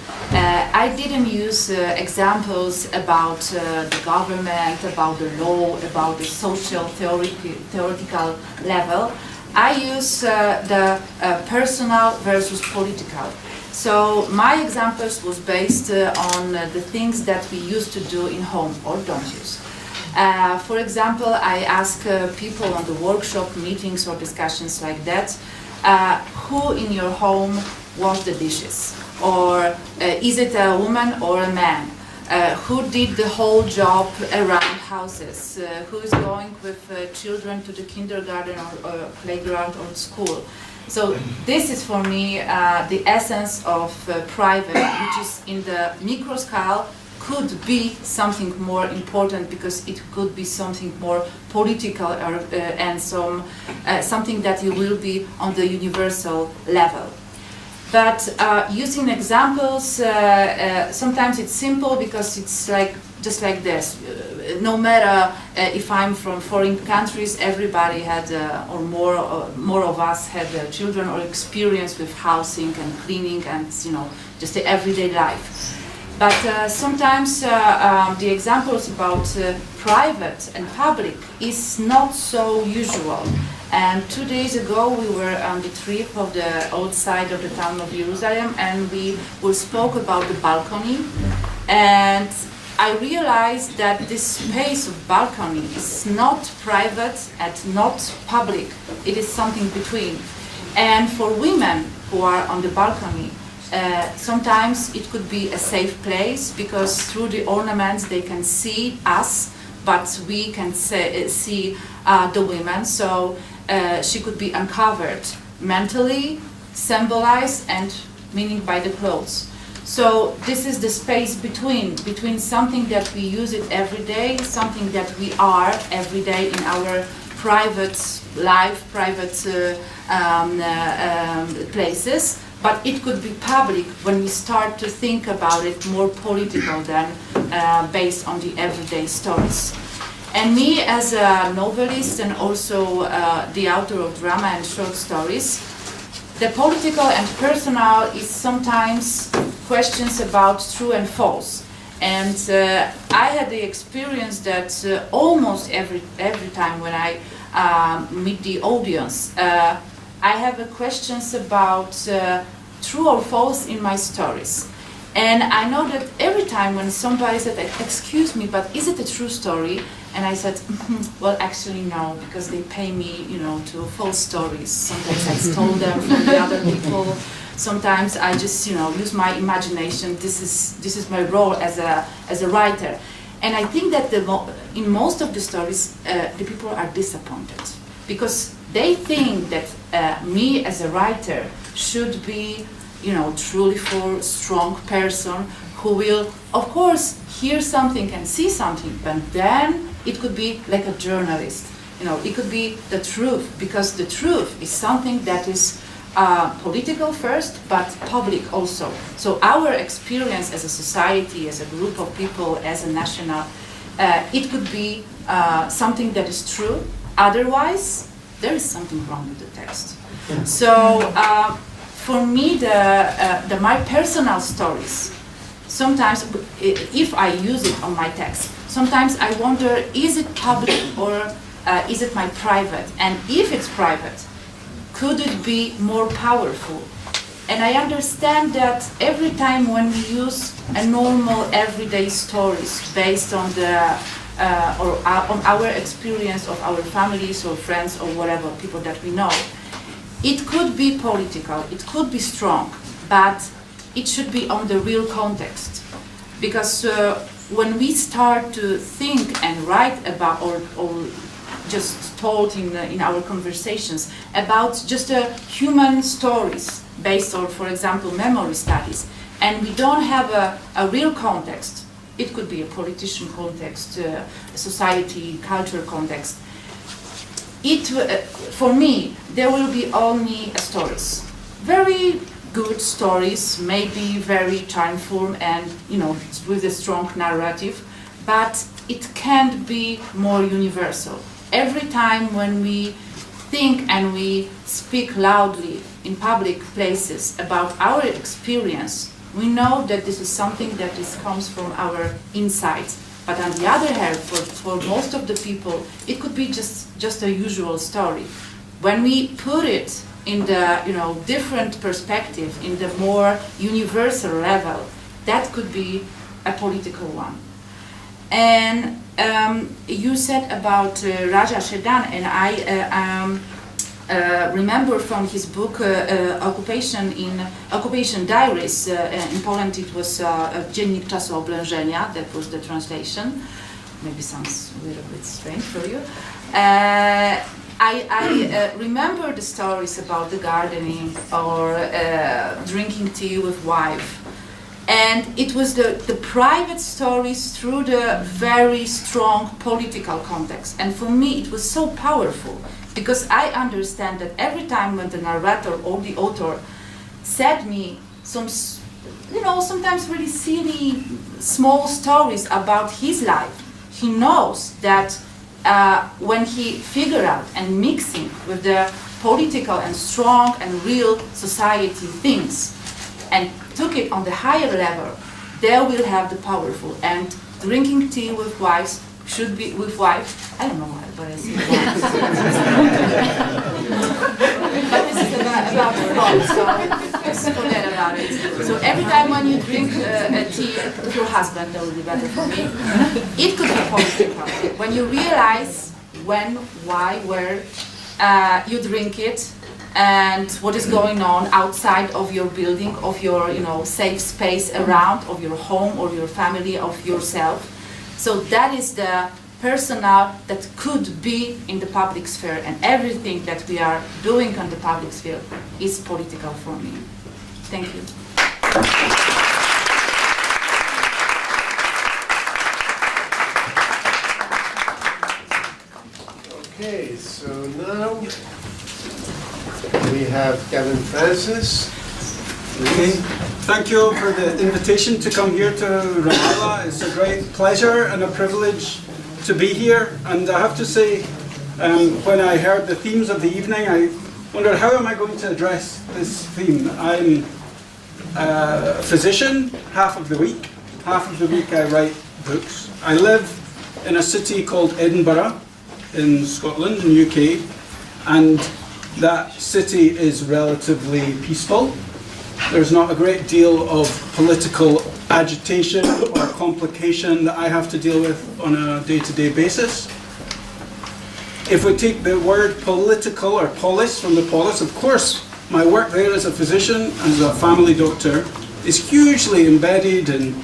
Speaker 2: I didn't use examples about the government, about the law, about the social theoretical level. I use the personal versus political. So my examples was based on the things that we used to do in home or don't use. For example, I ask people on the workshop meetings or discussions like that, who in your home wash the dishes? Or is it a woman or a man? Who did the whole job around houses? Who is going with children to the kindergarten or playground or school? So this is for me the essence of private, which is in the micro scale could be something more important because it could be something more political or, and something that it will be on the universal level. But using examples, sometimes it's simple because it's like just like this. No matter if I'm from foreign countries, everybody had, or more of us had children or experience with housing and cleaning and just the everyday life. But sometimes the examples about private and public is not so usual. And 2 days ago we were on the trip of the old side of the town of Jerusalem, and we spoke about the balcony. And I realized that this space of balcony is not private and not public. It is something between. And for women who are on the balcony, sometimes it could be a safe place because through the ornaments they can see us, but we can see the women. So she could be uncovered mentally, symbolized, and meaning by the clothes. So this is the space between something that we use it every day, something that we are every day in our private life, private places, but it could be public when we start to think about it more political than based on the everyday stories. And me as a novelist and also the author of drama and short stories, the political and personal is sometimes questions about true and false. And I had the experience that almost every time when I meet the audience, I have questions about true or false in my stories. And I know that every time when somebody said, excuse me, but is it a true story? And I said, well, actually no, because they pay me, to false stories. Sometimes I stole them from the other people. Sometimes I just, use my imagination. This is my role as a writer. And I think that in most of the stories, the people are disappointed because they think that me as a writer should be, truly for strong person who will, of course, hear something and see something, but then it could be like a journalist. It could be the truth, because the truth is something that is political first, but public also. So our experience as a society, as a group of people, as a national, it could be something that is true. Otherwise, there is something wrong with the text. So for me, my personal stories, sometimes if I use it on my text, sometimes I wonder, is it public or is it my private? And if it's private, could it be more powerful? And I understand that every time when we use a normal everyday stories based on on our experience of our families or friends or whatever, people that we know, it could be political, it could be strong, but it should be on the real context. Because when we start to think and write about, or just told in our conversations, about just human stories based on, for example, memory studies, and we don't have a real context, it could be a politician context, a society, culture context, for me, there will be only stories. Very good stories, maybe very charmful and, with a strong narrative, but it can't be more universal. Every time when we think and we speak loudly in public places about our experience, we know that this is something that comes from our insides. But on the other hand, for most of the people, it could be just a usual story. when we put it in the different perspective, in the more universal level, that could be a political one. And you said about Raja Shedan, and I remember from his book Occupation Diaries. In Poland it was Dziennik Czasu Oblężenia, that was the translation. Maybe sounds a little bit strange for you. I remember the stories about the gardening or drinking tea with wife. And it was the private stories through the very strong political context. And for me it was so powerful, because I understand that every time when the narrator or the author said me some, sometimes really silly, small stories about his life, he knows that when he figure out and mixing with the political and strong and real society things and took it on the higher level, they will have the powerful. And drinking tea with wives should be with wives. I don't know why, but I see wives. But this is about love, so just forget about it. So every time when you drink a tea with your husband, that will be better for me. It could be political. When you realize when, why, where you drink it, and what is going on outside of your building, of your safe space around, of your home or your family, of yourself. So that is the personal that could be in the public sphere, and everything that we are doing on the public sphere is political for me. Thank you.
Speaker 4: Okay, so now we have Gavin Francis.
Speaker 7: Okay. Thank you for the invitation to come here to Ramallah. It's a great pleasure and a privilege to be here. And I have to say, when I heard the themes of the evening, I wondered, how am I going to address this theme? I'm a physician half of the week. Half of the week I write books. I live in a city called Edinburgh in Scotland, in UK. And that city is relatively peaceful. There's not a great deal of political agitation or complication that I have to deal with on a day-to-day basis. If we take the word political or polis from the polis, of course, my work there as a physician, as a family doctor, is hugely embedded in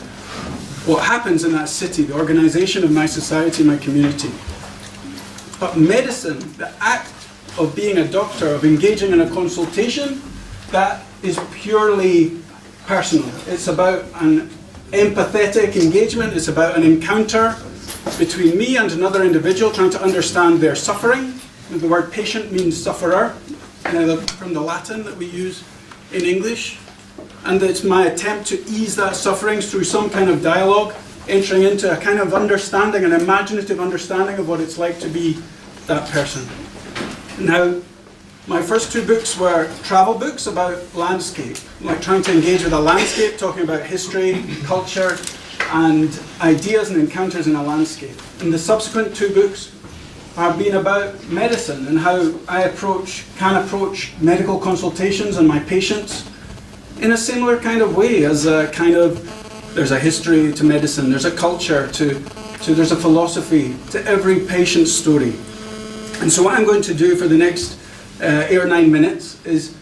Speaker 7: what happens in that city, the organization of my society, my community. But medicine, the act of being a doctor, of engaging in a consultation, that is purely personal. It's about an empathetic engagement. It's about an encounter between me and another individual, trying to understand their suffering. The word patient means sufferer, from the Latin that we use in English. And it's my attempt to ease that suffering through some kind of dialogue, entering into a kind of understanding, an imaginative understanding of what it's like to be that person. Now, my first two books were travel books about landscape, like trying to engage with a landscape, talking about history, culture, and ideas and encounters in a landscape. And the subsequent two books have been about medicine and how I can approach medical consultations and my patients in a similar kind of way, as a kind of, there's a history to medicine, there's a culture there's a philosophy to every patient's story. And so what I'm going to do for the next 8 or 9 minutes is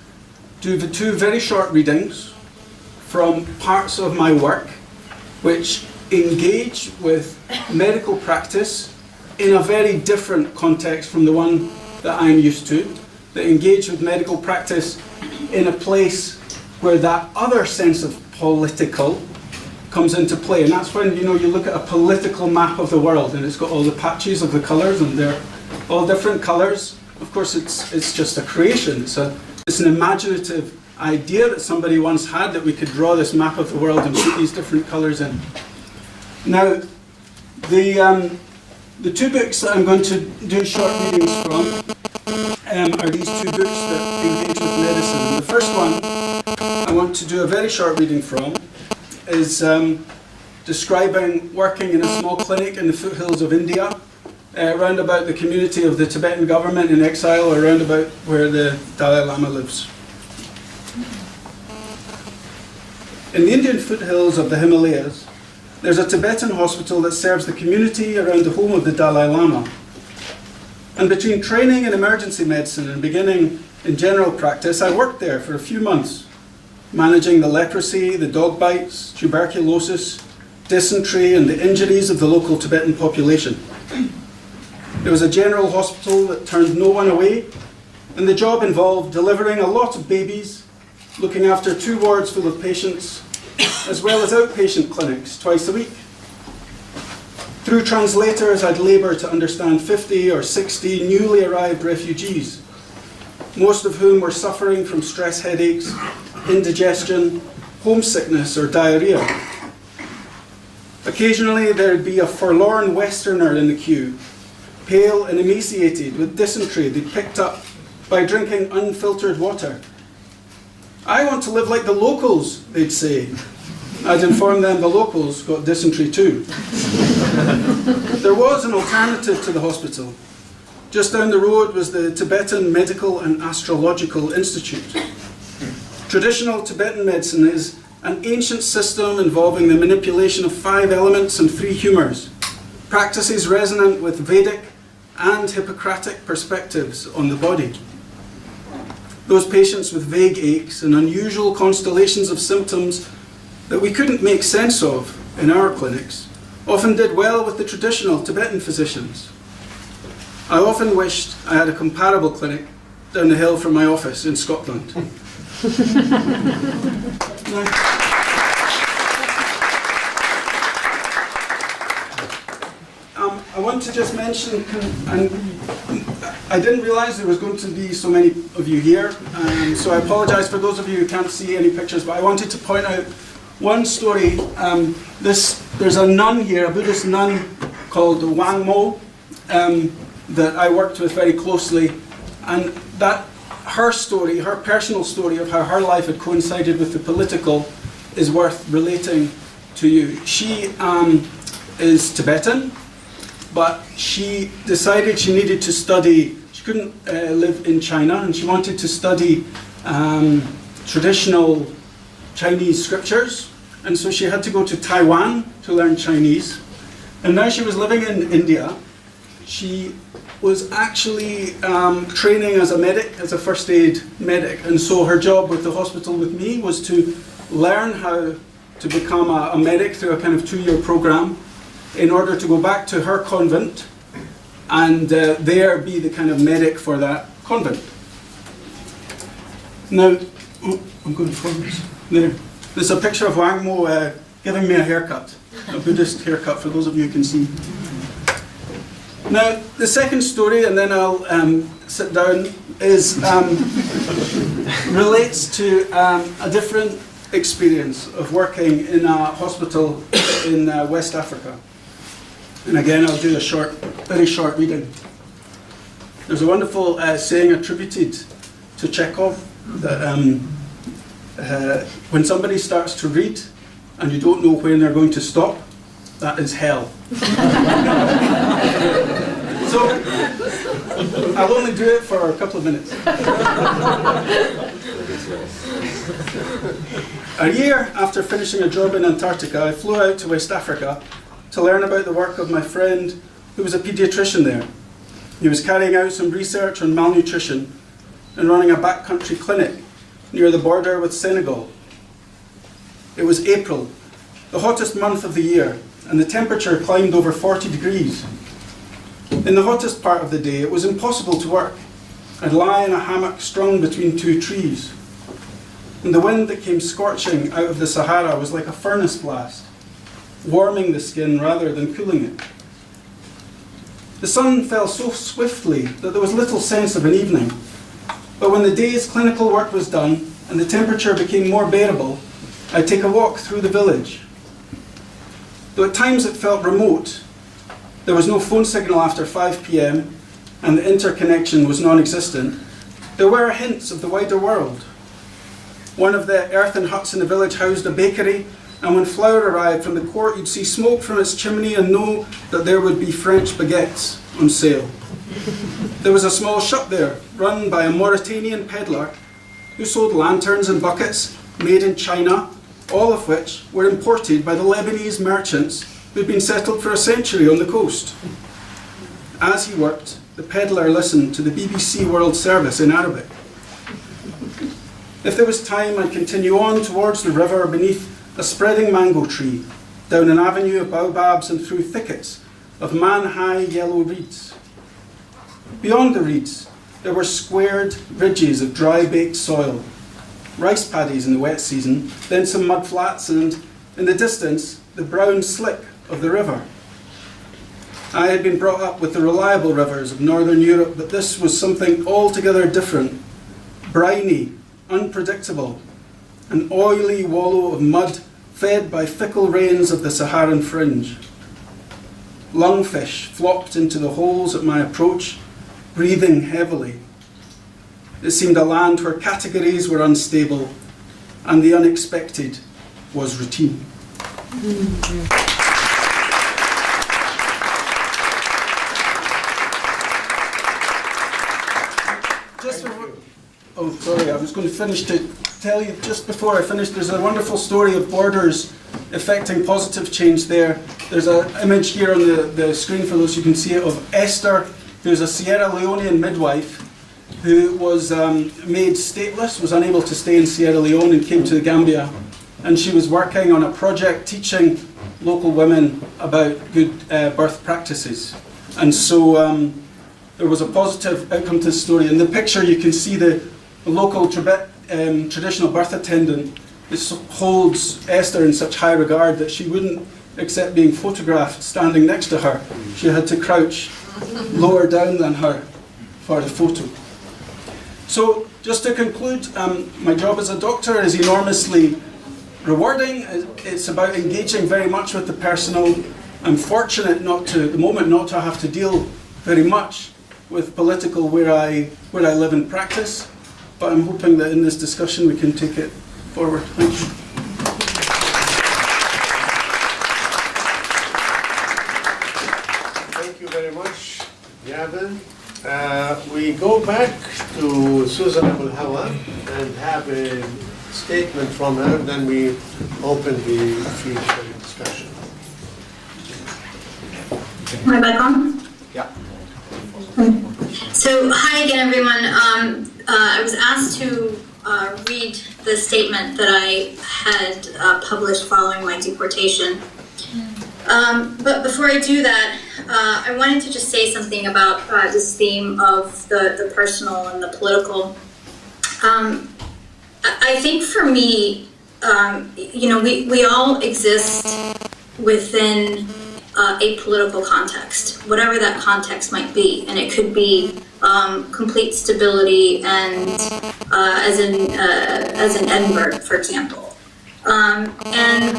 Speaker 7: do the two very short readings from parts of my work which engage with medical practice in a very different context from the one that I'm used to, that engage with medical practice in a place where that other sense of political comes into play. And that's when you look at a political map of the world and it's got all the patches of the colours and they're all different colours. Of course, it's just a creation. It's an imaginative idea that somebody once had, that we could draw this map of the world and put these different colours in. Now, the two books that I'm going to do short readings from are these two books that engage with medicine. And the first one I want to do a very short reading from is describing working in a small clinic in the foothills of India around about the community of the Tibetan government in exile, or around about where the Dalai Lama lives. In the Indian foothills of the Himalayas, there's a Tibetan hospital that serves the community around the home of the Dalai Lama. And between training in emergency medicine and beginning in general practice, I worked there for a few months, managing the leprosy, the dog bites, tuberculosis, dysentery, and the injuries of the local Tibetan population. It was a general hospital that turned no one away, and the job involved delivering a lot of babies, looking after 2 wards full of patients, as well as outpatient clinics twice a week. Through translators, I'd labour to understand 50 or 60 newly arrived refugees, most of whom were suffering from stress headaches, indigestion, homesickness, or diarrhea. Occasionally, there'd be a forlorn Westerner in the queue, pale and emaciated with dysentery they'd picked up by drinking unfiltered water. "I want to live like the locals," they'd say. I'd inform them the locals got dysentery too. There was an alternative to the hospital. Just down the road was the Tibetan Medical and Astrological Institute. Traditional Tibetan medicine is an ancient system involving the manipulation of 5 elements and 3 humours, practices resonant with Vedic and Hippocratic perspectives on the body. Those patients with vague aches and unusual constellations of symptoms that we couldn't make sense of in our clinics often did well with the traditional Tibetan physicians. I often wished I had a comparable clinic down the hill from my office in Scotland. I want to just mention, and I didn't realise there was going to be so many of you here, so I apologise for those of you who can't see any pictures, but I wanted to point out one story. There's a nun here, a Buddhist nun called Wang Mo, that I worked with very closely, and that her story, her personal story of how her life had coincided with the political, is worth relating to you. She is Tibetan, but she decided she needed to study. She couldn't live in China, and she wanted to study traditional Chinese scriptures, and so she had to go to Taiwan to learn Chinese. And now she was living in India. She was actually training as a medic, as a first aid medic, and so her job with the hospital with me was to learn how to become a medic through a kind of 2-year program in order to go back to her convent and there be the kind of medic for that convent. Now, I'm going forwards. There's a picture of Wang Mo giving me a haircut, a Buddhist haircut, for those of you who can see. Now, the second story, and then I'll sit down, is relates to a different experience of working in a hospital in West Africa. And again, I'll do a very short reading. There's a wonderful saying attributed to Chekhov that when somebody starts to read and you don't know when they're going to stop, that is hell. So, I'll only do it for a couple of minutes. A year after finishing a job in Antarctica, I flew out to West Africa to learn about the work of my friend who was a paediatrician there. He was carrying out some research on malnutrition and running a backcountry clinic near the border with Senegal. It was April, the hottest month of the year, and the temperature climbed over 40 degrees. In the hottest part of the day, it was impossible to work. I'd lie in a hammock strung between 2 trees. And the wind that came scorching out of the Sahara was like a furnace blast, warming the skin rather than cooling it. The sun fell so swiftly that there was little sense of an evening. But when the day's clinical work was done and the temperature became more bearable, I'd take a walk through the village. Though at times it felt remote, there was no phone signal after 5 p.m. and the interconnection was non-existent, there were hints of the wider world. One of the earthen huts in the village housed a bakery and when flour arrived from the court, you'd see smoke from its chimney and know that there would be French baguettes on sale. There was a small shop there, run by a Mauritanian peddler who sold lanterns and buckets made in China, all of which were imported by the Lebanese merchants who'd been settled for a century on the coast. As he worked, the peddler listened to the BBC World Service in Arabic. If there was time, I'd continue on towards the river beneath a spreading mango tree, down an avenue of baobabs and through thickets of man-high yellow reeds. Beyond the reeds, there were squared ridges of dry-baked soil, rice paddies in the wet season, then some mud flats, and in the distance, the brown slick of the river. I had been brought up with the reliable rivers of Northern Europe, but this was something altogether different, briny, unpredictable, an oily wallow of mud fed by fickle rains of the Saharan fringe. Lungfish flopped into the holes at my approach, breathing heavily. It seemed a land where categories were unstable and the unexpected was routine. Oh, sorry, I was going to finish to tell you just before I finish, there's a wonderful story of borders affecting positive change there. There's an image here on the screen for those who can see it of Esther, who's a Sierra Leonean midwife who was made stateless, was unable to stay in Sierra Leone and came to the Gambia. And she was working on a project teaching local women about good birth practices. And so there was a positive outcome to the story. In the picture you can see the local traditional birth attendant. This holds Esther in such high regard that she wouldn't accept being photographed standing next to her. She had to crouch lower down than her for the photo. So just to conclude, my job as a doctor is enormously rewarding. It's about engaging very much with the personal. I'm fortunate at the moment not to have to deal very much with political where I live and practice, but I'm hoping that in this discussion we can take it forward. Thank you.
Speaker 4: Thank you very much, Gavin. We go back to Susan Abulhawa and have a statement from her, then we open the field for discussion.
Speaker 3: Am I back on?
Speaker 1: Yeah.
Speaker 3: So, hi again, everyone. I was asked to read the statement that I had published following my deportation. But before I do that, I wanted to just say something about this theme of the personal and the political. I think for me, we all exist within a political context, whatever that context might be, and it could be complete stability and as in Edinburgh, for example. And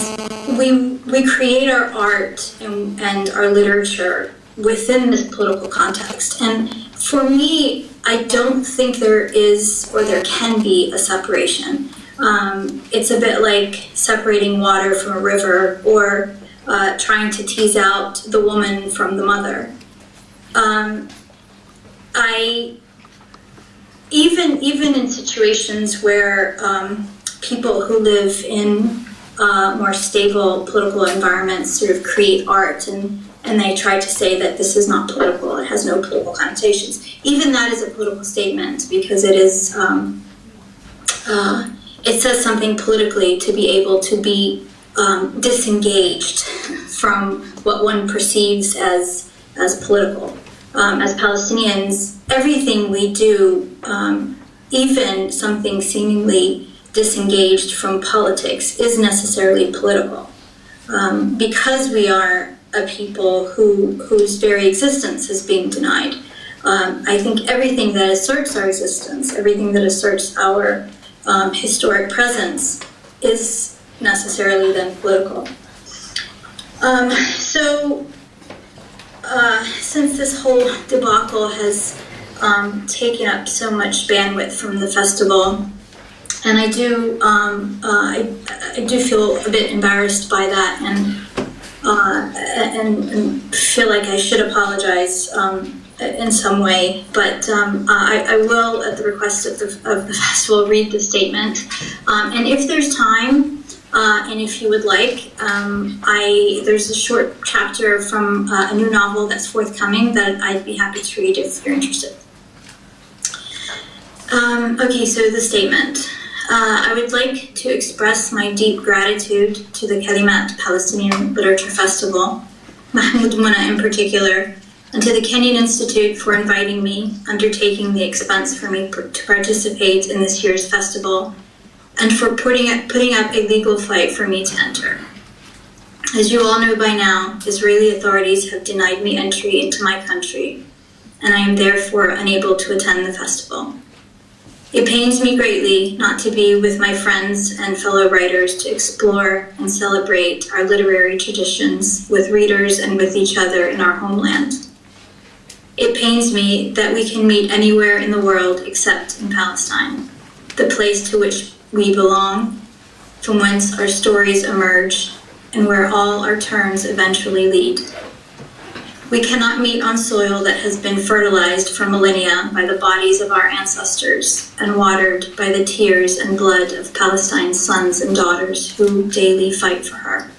Speaker 3: we create our art and our literature within this political context. And for me, I don't think there is or there can be a separation. It's a bit like separating water from a river or trying to tease out the woman from the mother. Even in situations where people who live in more stable political environments sort of create art and they try to say that this is not political, it has no political connotations. Even that is a political statement because it is, it says something politically to be able to be disengaged from what one perceives as political. As Palestinians, everything we do, even something seemingly disengaged from politics, is necessarily political. Because we are a people whose very existence is being denied. I think everything that asserts our existence, everything that asserts our historic presence is necessarily then political. Since this whole debacle has taken up so much bandwidth from the festival, And I do feel a bit embarrassed by that, and feel like I should apologize in some way. But I will, at the request of the festival, read the statement. And if there's time, and if you would like, there's a short chapter from a new novel that's forthcoming that I'd be happy to read if you're interested. Okay, so the statement. I would like to express my deep gratitude to the Kalimat Palestinian Literature Festival, Mahmoud Muna in particular, and to the Kenyan Institute for inviting me, undertaking the expense for me to participate in this year's festival, and for putting up a legal fight for me to enter. As you all know by now, Israeli authorities have denied me entry into my country, and I am therefore unable to attend the festival. It pains me greatly not to be with my friends and fellow writers to explore and celebrate our literary traditions with readers and with each other in our homeland. It pains me that we can meet anywhere in the world except in Palestine, the place to which we belong, from whence our stories emerge, and where all our turns eventually lead. We cannot meet on soil that has been fertilized for millennia by the bodies of our ancestors and watered by the tears and blood of Palestine's sons and daughters who daily fight for her.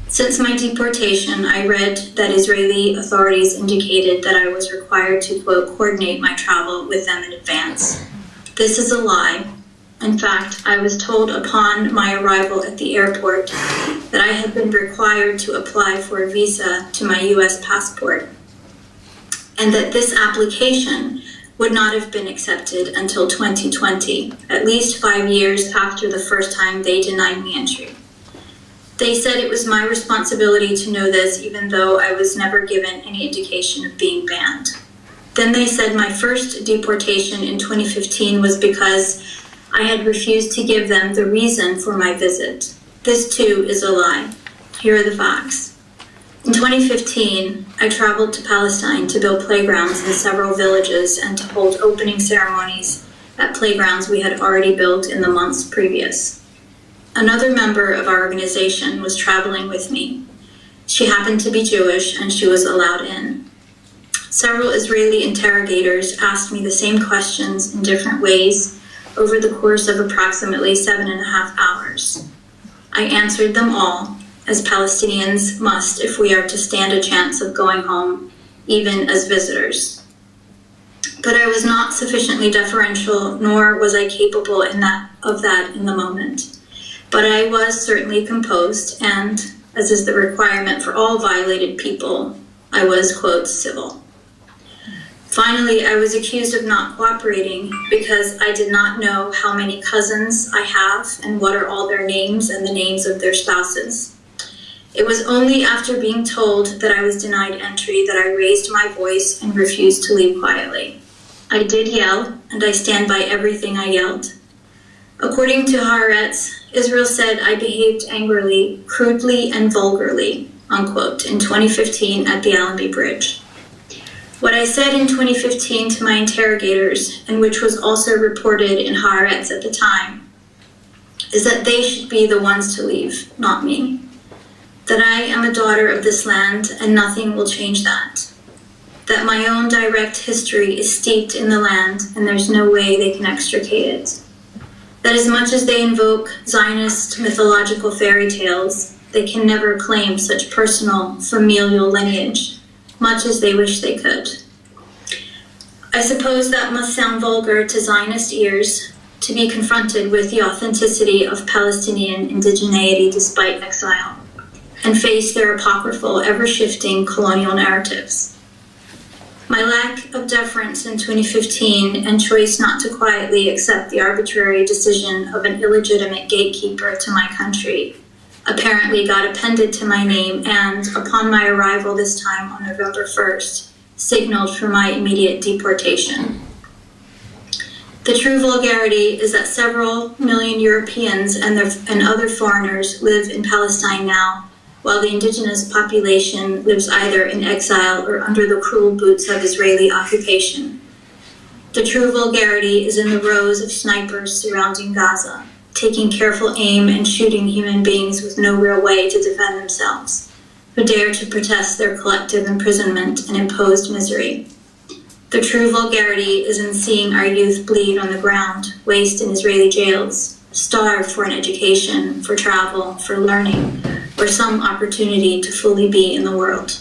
Speaker 3: Since my deportation, I read that Israeli authorities indicated that I was required to, quote, coordinate my travel with them in advance. This is a lie. In fact, I was told upon my arrival at the airport that I had been required to apply for a visa to my US passport, and that this application would not have been accepted until 2020, at least 5 years after the first time they denied me entry. They said it was my responsibility to know this, even though I was never given any indication of being banned. Then they said my first deportation in 2015 was because I had refused to give them the reason for my visit. This too is a lie. Here are the facts. In 2015, I traveled to Palestine to build playgrounds in several villages and to hold opening ceremonies at playgrounds we had already built in the months previous. Another member of our organization was traveling with me. She happened to be Jewish and she was allowed in. Several Israeli interrogators asked me the same questions in different ways over the course of approximately 7.5 hours. I answered them all, as Palestinians must if we are to stand a chance of going home, even as visitors. But I was not sufficiently deferential, nor was I capable of that in the moment. But I was certainly composed, and, as is the requirement for all violated people, I was, quote, civil. Finally, I was accused of not cooperating because I did not know how many cousins I have and what are all their names and the names of their spouses. It was only after being told that I was denied entry that I raised my voice and refused to leave quietly. I did yell, and I stand by everything I yelled. According to Haaretz, Israel said I behaved angrily, crudely, and vulgarly, unquote, in 2015 at the Allenby Bridge. What I said in 2015 to my interrogators, and which was also reported in Haaretz at the time, is that they should be the ones to leave, not me. That I am a daughter of this land, and nothing will change that. That my own direct history is steeped in the land, and there's no way they can extricate it. That as much as they invoke Zionist mythological fairy tales, they can never claim such personal, familial lineage, much as they wish they could. I suppose that must sound vulgar to Zionist ears, to be confronted with the authenticity of Palestinian indigeneity despite exile, and face their apocryphal, ever-shifting colonial narratives. My lack of deference in 2015 and choice not to quietly accept the arbitrary decision of an illegitimate gatekeeper to my country apparently got appended to my name and, upon my arrival this time on November 1st, signaled for my immediate deportation. The true vulgarity is that several million Europeans and other foreigners live in Palestine now, while the indigenous population lives either in exile or under the cruel boots of Israeli occupation. The true vulgarity is in the rows of snipers surrounding Gaza, taking careful aim and shooting human beings with no real way to defend themselves, who dare to protest their collective imprisonment and imposed misery. The true vulgarity is in seeing our youth bleed on the ground, waste in Israeli jails, starve for an education, for travel, for learning, or some opportunity to fully be in the world.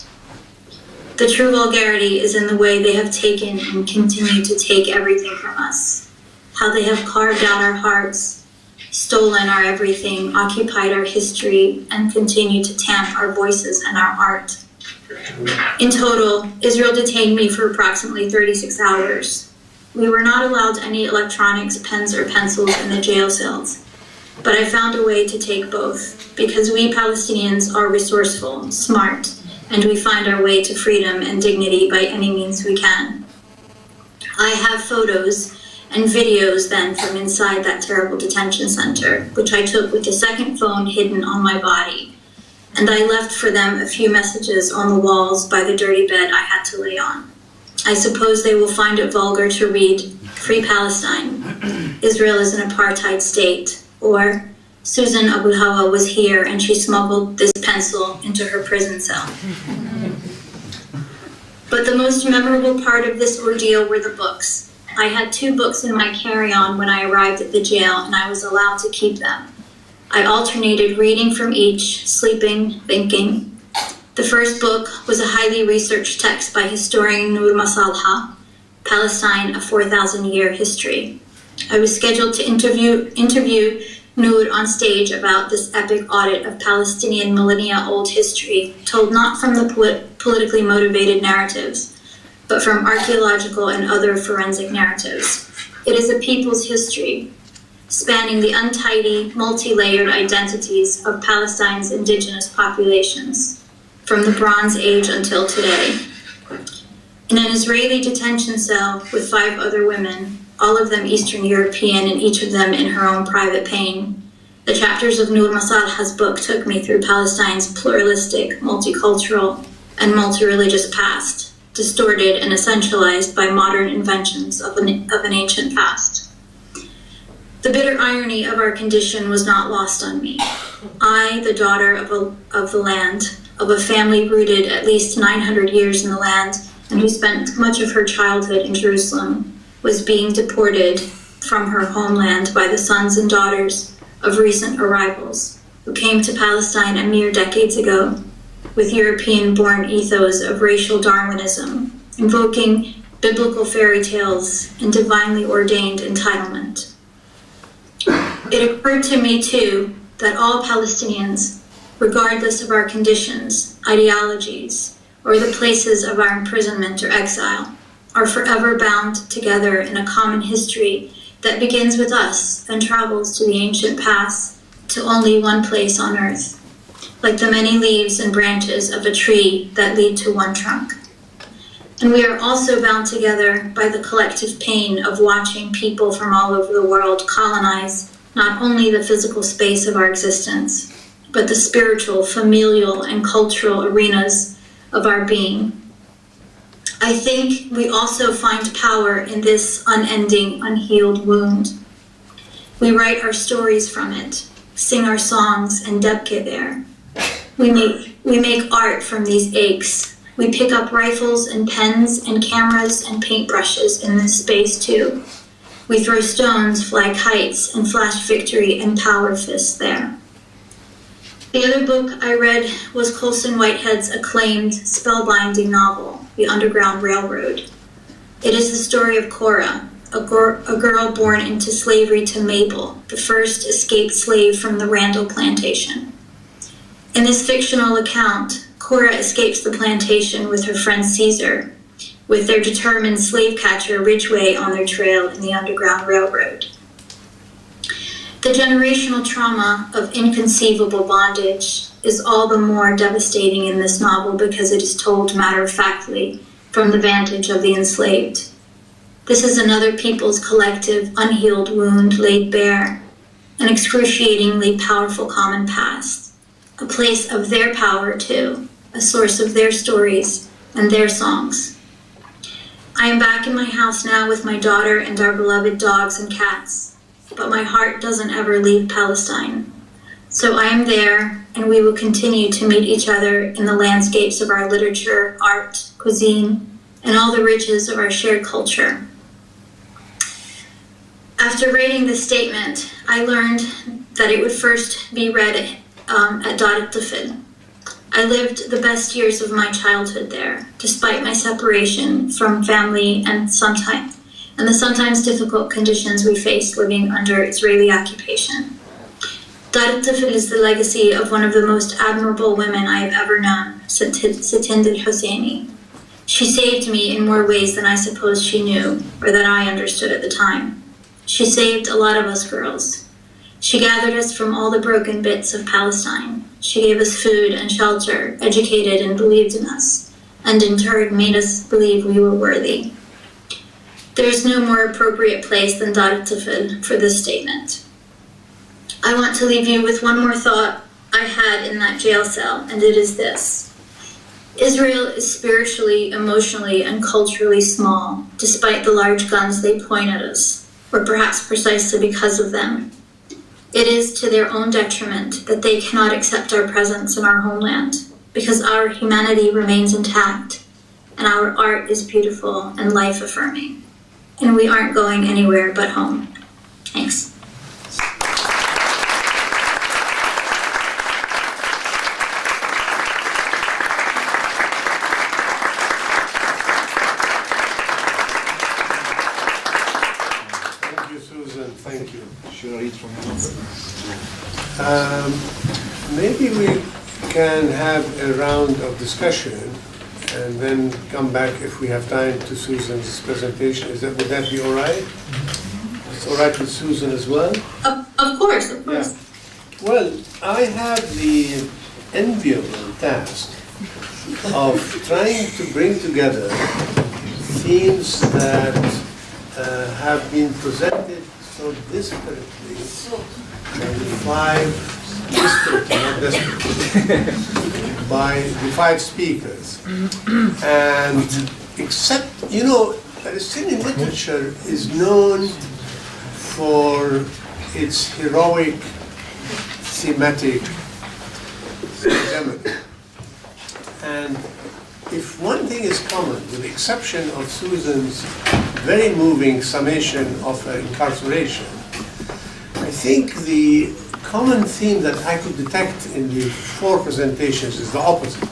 Speaker 3: The true vulgarity is in the way they have taken and continue to take everything from us, how they have carved out our hearts, stolen our everything, occupied our history, and continue to tamp our voices and our art. In total, Israel detained me for approximately 36 hours. We were not allowed any electronics, pens, or pencils in the jail cells, but I found a way to take both, because we Palestinians are resourceful, smart, and we find our way to freedom and dignity by any means we can. I have photos and videos then from inside that terrible detention center, which I took with the second phone hidden on my body. And I left for them a few messages on the walls by the dirty bed I had to lay on. I suppose they will find it vulgar to read, "Free Palestine, Israel is an apartheid state," or "Susan Abulhawa was here and she smuggled this pencil into her prison cell." But the most memorable part of this ordeal were the books. I had 2 books in my carry-on when I arrived at the jail, and I was allowed to keep them. I alternated reading from each, sleeping, thinking. The first book was a highly researched text by historian Noor Masalha, Palestine, a 4,000-year history. I was scheduled to interview Noor on stage about this epic audit of Palestinian millennia-old history, told not from the politically motivated narratives, but from archaeological and other forensic narratives. It is a people's history, spanning the untidy, multi-layered identities of Palestine's indigenous populations, from the Bronze Age until today. In an Israeli detention cell with 5 other women, all of them Eastern European and each of them in her own private pain, the chapters of Noor Masalha's book took me through Palestine's pluralistic, multicultural, and multi-religious past, distorted and essentialized by modern inventions of an ancient past. The bitter irony of our condition was not lost on me. I, the daughter of the land, of a family rooted at least 900 years in the land, and who spent much of her childhood in Jerusalem, was being deported from her homeland by the sons and daughters of recent arrivals who came to Palestine a mere decades ago with European-born ethos of racial Darwinism, invoking biblical fairy tales and divinely ordained entitlement. It occurred to me, too, that all Palestinians, regardless of our conditions, ideologies, or the places of our imprisonment or exile, are forever bound together in a common history that begins with us and travels to the ancient past, to only one place on earth, like the many leaves and branches of a tree that lead to one trunk. And we are also bound together by the collective pain of watching people from all over the world colonize not only the physical space of our existence, but the spiritual, familial, and cultural arenas of our being. I think we also find power in this unending, unhealed wound. We write our stories from it, sing our songs and debke there. We make art from these aches. We pick up rifles and pens and cameras and paintbrushes in this space too. We throw stones, fly kites, and flash victory and power fists there. The other book I read was Colson Whitehead's acclaimed, spellbinding novel, The Underground Railroad. It is the story of Cora, a girl born into slavery to Mabel, the first escaped slave from the Randall plantation. In this fictional account, Cora escapes the plantation with her friend Caesar, with their determined slave catcher Ridgway on their trail in the Underground Railroad. The generational trauma of inconceivable bondage is all the more devastating in this novel because it is told matter-of-factly from the vantage of the enslaved. This is another people's collective, unhealed wound laid bare, an excruciatingly powerful common past, a place of their power too, a source of their stories and their songs. I am back in my house now with my daughter and our beloved dogs and cats, but my heart doesn't ever leave Palestine. So I am there, and we will continue to meet each other in the landscapes of our literature, art, cuisine, and all the riches of our shared culture. After writing this statement, I learned that it would first be read at Dar al-Tifl. I lived the best years of my childhood there, despite my separation from family and the sometimes difficult conditions we faced living under Israeli occupation. Dar al-Tifl is the legacy of one of the most admirable women I have ever known, Satind al-Husseini. She saved me in more ways than I suppose she knew, or that I understood at the time. She saved a lot of us girls. She gathered us from all the broken bits of Palestine. She gave us food and shelter, educated and believed in us, and in turn made us believe we were worthy. There is no more appropriate place than Dar al-Tifl for this statement. I want to leave you with one more thought I had in that jail cell, and it is this. Israel is spiritually, emotionally, and culturally small, despite the large guns they point at us, or perhaps precisely because of them. It is to their own detriment that they cannot accept our presence in our homeland, because our humanity remains intact, and our art is beautiful and life-affirming, and we aren't going anywhere but home. Thanks.
Speaker 4: Thank you.
Speaker 6: Should I read from
Speaker 4: Maybe we can have a round of discussion and then come back if we have time to Susan's presentation. Would that be all right? It's all right with Susan as well?
Speaker 3: Of course, of course.
Speaker 4: Yeah. Well, I have the enviable task of trying to bring together themes that have been presented so disparately by the five speakers. And except, Palestinian literature is known for its heroic thematic hegemony. And if one thing is common, with the exception of Susan's very moving summation of incarceration, I think the common theme that I could detect in the four presentations is the opposite,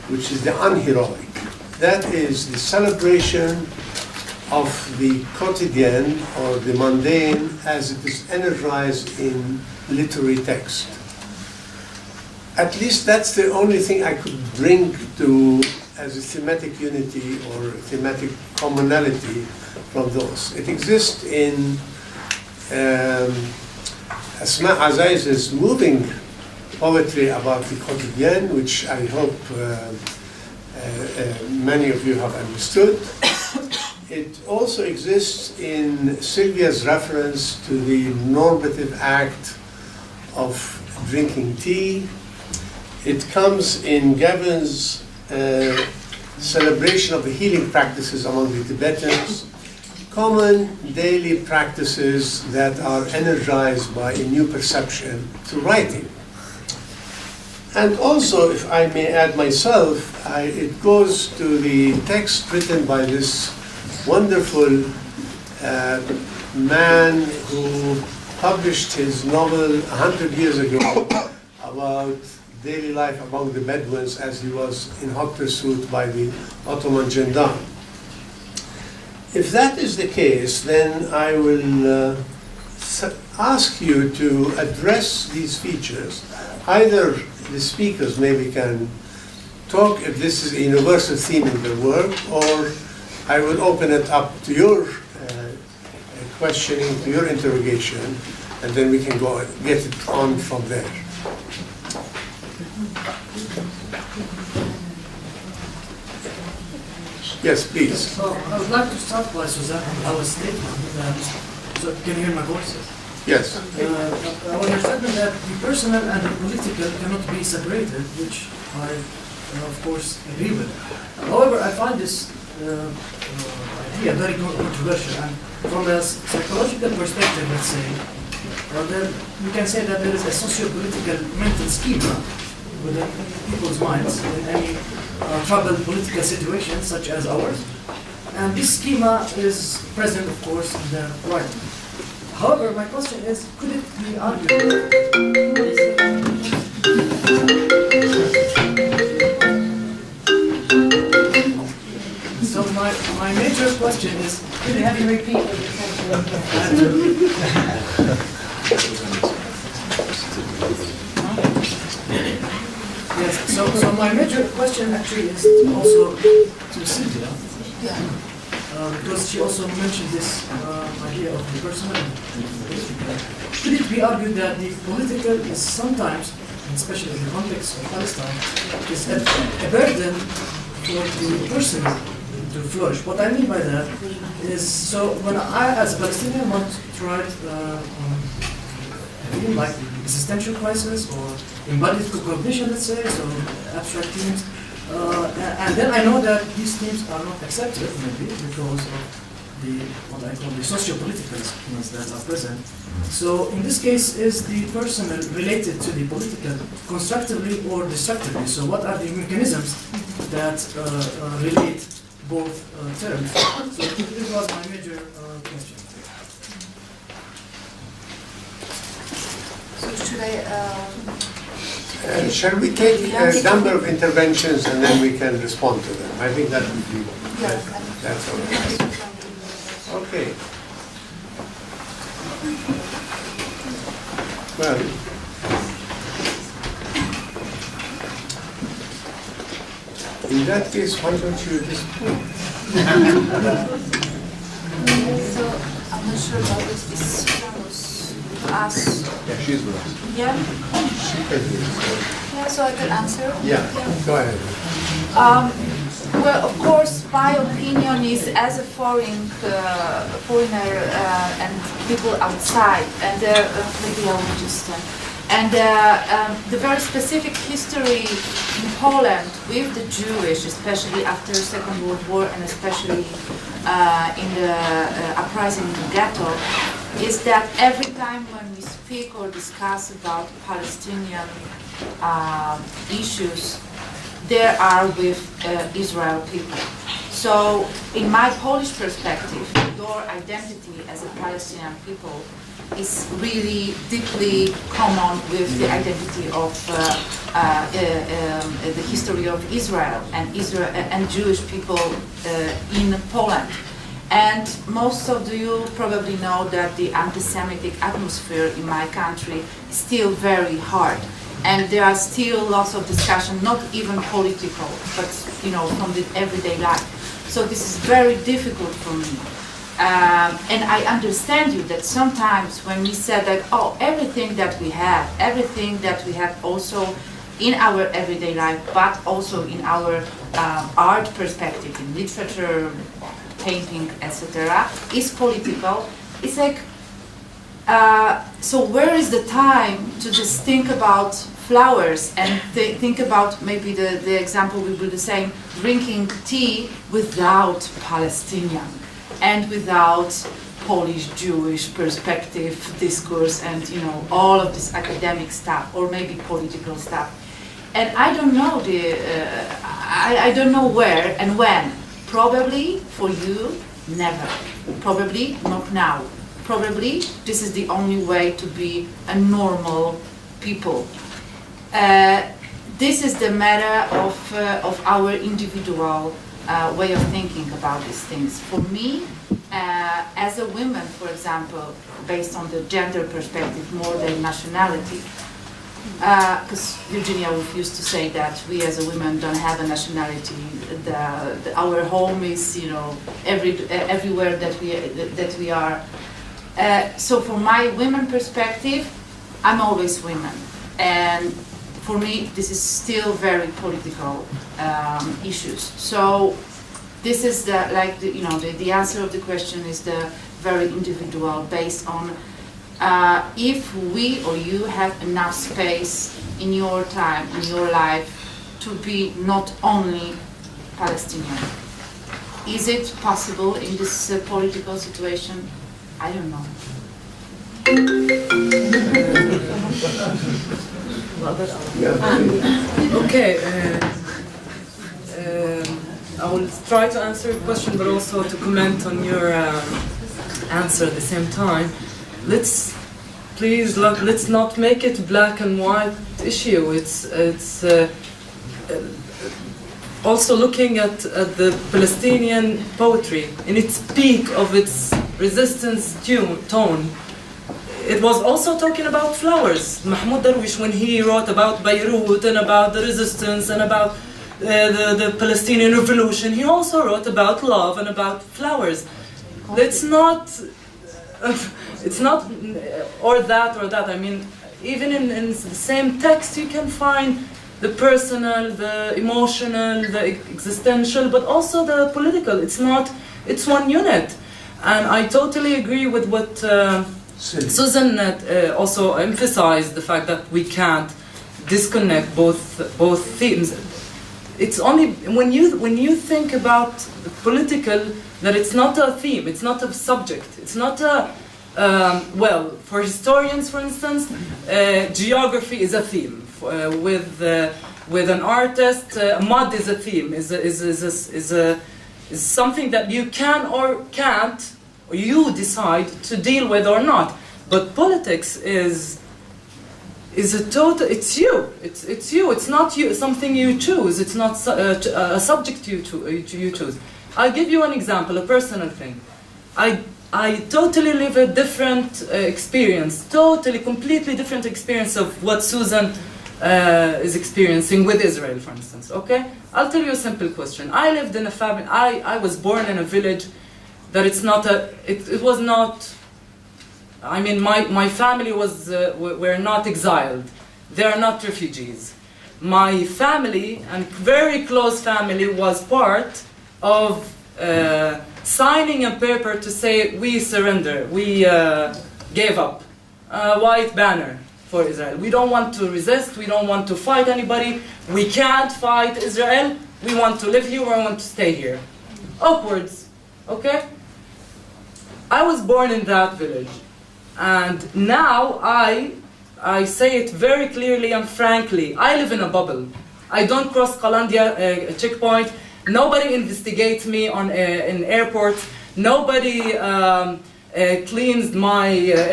Speaker 4: which is the unheroic. That is the celebration of the quotidien or the mundane as it is energized in literary text. At least that's the only thing I could bring to as a thematic unity or thematic commonality from those. It exists in Asmaa Azaizeh's moving poetry about the quotidien, which I hope many of you have understood. It also exists in Sylwia's reference to the normative act of drinking tea. It comes in Gavin's celebration of the healing practices among the Tibetans, common daily practices that are energized by a new perception to writing. And also, if I may add myself, it goes to the text written by this wonderful man who published his novel 100 years ago about daily life among the Bedouins as he was in hot pursuit by the Ottoman gendarme. If that is the case, then I will ask you to address these features. Either the speakers maybe can talk if this is a universal theme in their work, or I will open it up to your questioning, to your interrogation, and then we can go and get it on from there. Yes, please.
Speaker 8: So I would like to start by Suzanne, our statement. So can you hear my voice?
Speaker 4: Yes.
Speaker 8: Our statement that the personal and the political cannot be separated, which I, of course, agree with. However, I find this idea, very controversial. And from a psychological perspective, let's say, then we can say that there is a socio-political mental schema within people's minds in any troubled political situation such as ours. And this schema is present, of course, in the right. However, my question is, could it be argued? So my major question is,
Speaker 2: Could you have me repeat what you said?
Speaker 8: Yes, so my major question actually is also to Sylwia. Because she also mentioned this idea of the personal and political. Could it be argued that the political is sometimes, especially in the context of Palestine, is a burden for the personal to flourish? What I mean by that is, so when I, as a Palestinian, want to write like existential crisis or embodied cognition, let's say, so abstract themes. And then I know that these themes are not accepted, maybe, because of the, what I call the socio-political schemes that are present. So in this case, is the personal related to the political constructively or destructively? So what are the mechanisms that relate both terms? So this was my major question.
Speaker 2: So should I...
Speaker 4: Shall we take a number of interventions and then we can respond to them? I think that would be, that's all right. Okay. Well, in that case, why don't you just...
Speaker 2: So, I'm not sure about this to us.
Speaker 6: Yeah, she's with us.
Speaker 2: Yeah? Yeah, so I could answer?
Speaker 4: Yeah, go ahead.
Speaker 2: Well, of course, my opinion is as a foreigner and people outside, and maybe I will just... the very specific history in Poland with the Jewish, especially after the Second World War and especially in the uprising in the ghetto, is that every time when we speak or discuss about Palestinian issues, there are with Israel people. So in my Polish perspective, your identity as a Palestinian people is really deeply common with the identity of the history of Israel and Jewish people in Poland. And most of you probably know that the anti-Semitic atmosphere in my country is still very hard. And there are still lots of discussion, not even political, but from the everyday life. So this is very difficult for me. And I understand you that sometimes when we said that, oh, everything that we have also in our everyday life, but also in our art perspective, in literature, painting, etc., is political. It's like, so where is the time to just think about flowers and think about maybe the example we were saying, drinking tea without Palestinian and without Polish Jewish perspective discourse and all of this academic stuff or maybe political stuff. And I don't know I don't know where and when. Probably for you, never. Probably not now. Probably this is the only way to be a normal people. This is the matter of our individual way of thinking about these things. For me, as a woman, for example, based on the gender perspective more than nationality, because Virginia used to say that we as a women don't have a nationality. Our home is, everywhere that we are. So from my women perspective, I'm always women, and for me this is still very political issues. So this is the answer of the question is the very individual, based on if we or you have enough space in your time, in your life, to be not only Palestinian. Is it possible in this political situation? I don't know.
Speaker 5: Okay. I will try to answer your question, but also to comment on your answer at the same time. Let's not make it black and white issue. It's also looking at the Palestinian poetry in its peak of its resistance tone. It was also talking about flowers. Mahmoud Darwish, when he wrote about Beirut and about the resistance and about the Palestinian revolution, he also wrote about love and about flowers. It's not or that. I mean, even in the same text, you can find the personal, the emotional, the existential, but also the political. It's one unit. And I totally agree with what Susan also emphasized, the fact that we can't disconnect both themes. It's only when you think about the political that it's not a theme, it's not a subject, it's not a for historians, for instance, geography is a theme. With an artist, mud is a theme, is something that you can or can't, or you decide to deal with or not. But politics is a total. It's you. It's you. It's not you. Something you choose. It's not a subject you choose. I'll give you an example, a personal thing. I totally live a different experience, completely different experience of what Susan is experiencing with Israel, for instance. Okay, I'll tell you a simple question. I lived in a family. I was born in a village that it's not a. It was not. I mean, my family were not exiled. They are not refugees. My family and very close family was part of signing a paper to say we surrender, we gave up, a white banner for Israel. We don't want to resist, we don't want to fight anybody, we can't fight Israel, we want to live here, we want to stay here. Upwards, okay? I was born in that village, and now I say it very clearly and frankly, I live in a bubble. I don't cross Qalandia checkpoint. Nobody investigates me in airports. Nobody cleans my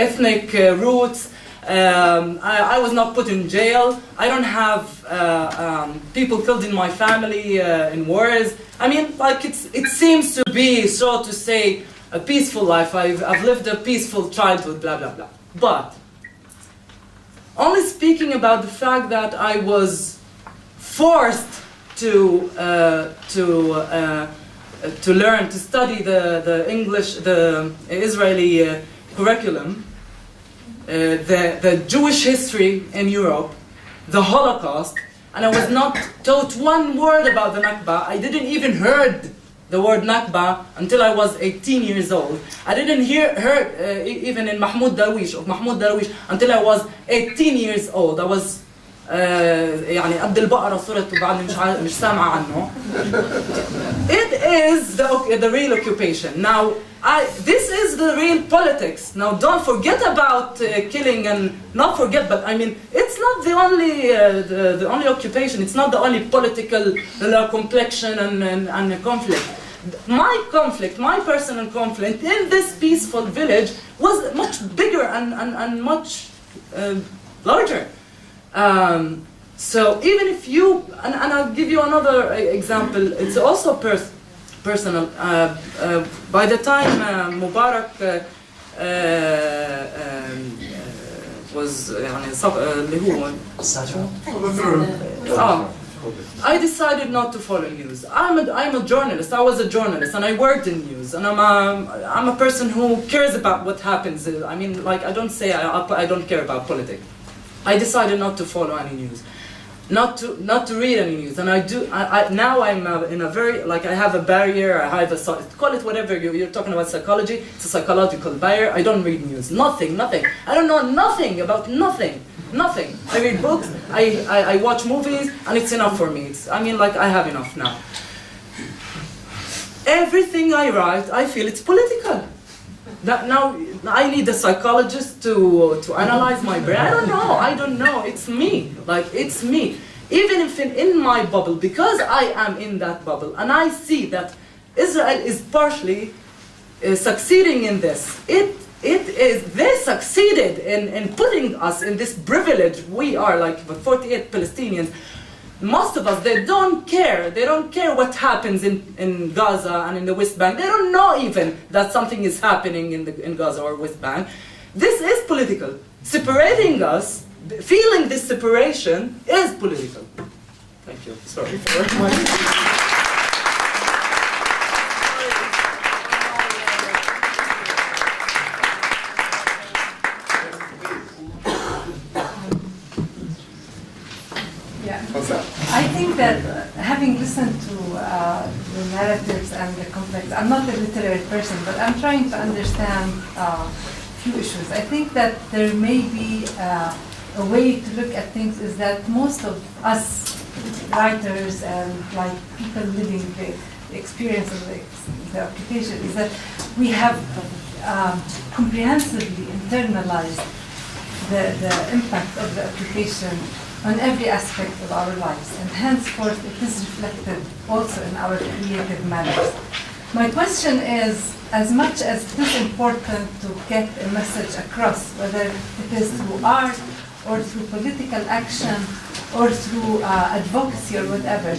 Speaker 5: ethnic roots. I was not put in jail. I don't have people killed in my family in wars. I mean, like it seems to be, so to say, a peaceful life. I've lived a peaceful childhood, blah, blah, blah. But only speaking about the fact that I was forced to learn, to study the English, the Israeli curriculum, the Jewish history in Europe, the Holocaust, and I was not taught one word about the Nakba. I didn't even heard the word Nakba until I was 18 years old. I didn't heard even in Mahmoud Darwish until I was 18 years old. I was يعني قد البقرة صرت وبعدني مش سامعة عنه. It is the real occupation. Now, this is the real politics. Now, don't forget about killing and not forget, but I mean, it's not the only occupation. It's not the only political complexion and conflict. My conflict, my personal conflict in this peaceful village was much bigger and much larger. So even if you, and I'll give you another example, it's also personal. By the time Mubarak was I decided not to follow news. I'm a journalist. I was a journalist, and I worked in news. And I'm a person who cares about what happens. I mean, like I don't say I don't care about politics. I decided not to follow any news, not to read any news. And now I'm in a very, like I have a barrier. I have call it whatever you're talking about psychology. It's a psychological barrier. I don't read news. Nothing. I don't know nothing about nothing. I read books, I watch movies, and it's enough for me. I mean, like, I have enough now. everything I write, I feel it's political. Now I need a psychologist to analyze my brain. I don't know. It's me. Like, it's me. Even if in my bubble, because I am in that bubble, and I see that Israel is partially succeeding in this. They succeeded in putting us in this privilege. We are like 48 Palestinians. Most of us, they don't care. They don't care what happens in Gaza and in the West Bank. They don't know even that something is happening in Gaza or West Bank. This is political. Separating us, feeling this separation is political. Thank you. Sorry for my...
Speaker 9: I think that having listened to the narratives and the complex, I'm not a literary person, but I'm trying to understand a few issues. I think that there may be a way to look at things is that most of us writers and like people living the experience of the occupation is that we have comprehensively internalized the impact of the occupation on every aspect of our lives, and henceforth it is reflected also in our creative manners. My question is, as much as it is important to get a message across, whether it is through art or through political action or through advocacy or whatever,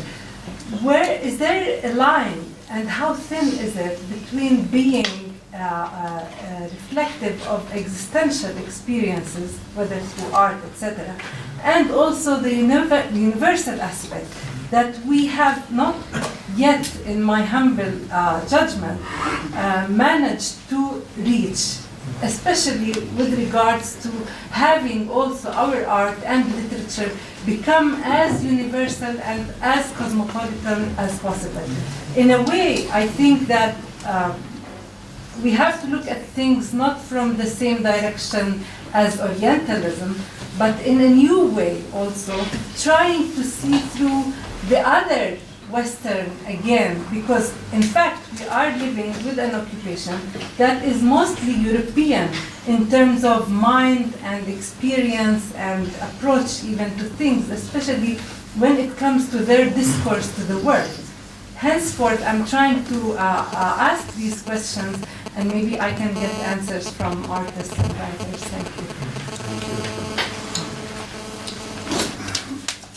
Speaker 9: where is there a line and how thin is it between being reflective of existential experiences, whether through art, etc., and also the universal aspect that we have not yet, in my humble judgment, managed to reach, especially with regards to having also our art and literature become as universal and as cosmopolitan as possible. In a way, I think that we have to look at things not from the same direction as Orientalism, but in a new way also, trying to see through the other Western again, because in fact we are living with an occupation that is mostly European in terms of mind and experience and approach even to things, especially when it comes to their discourse to the world. Henceforth, I'm trying to ask these questions, and maybe I can get answers from artists and writers. Thank you.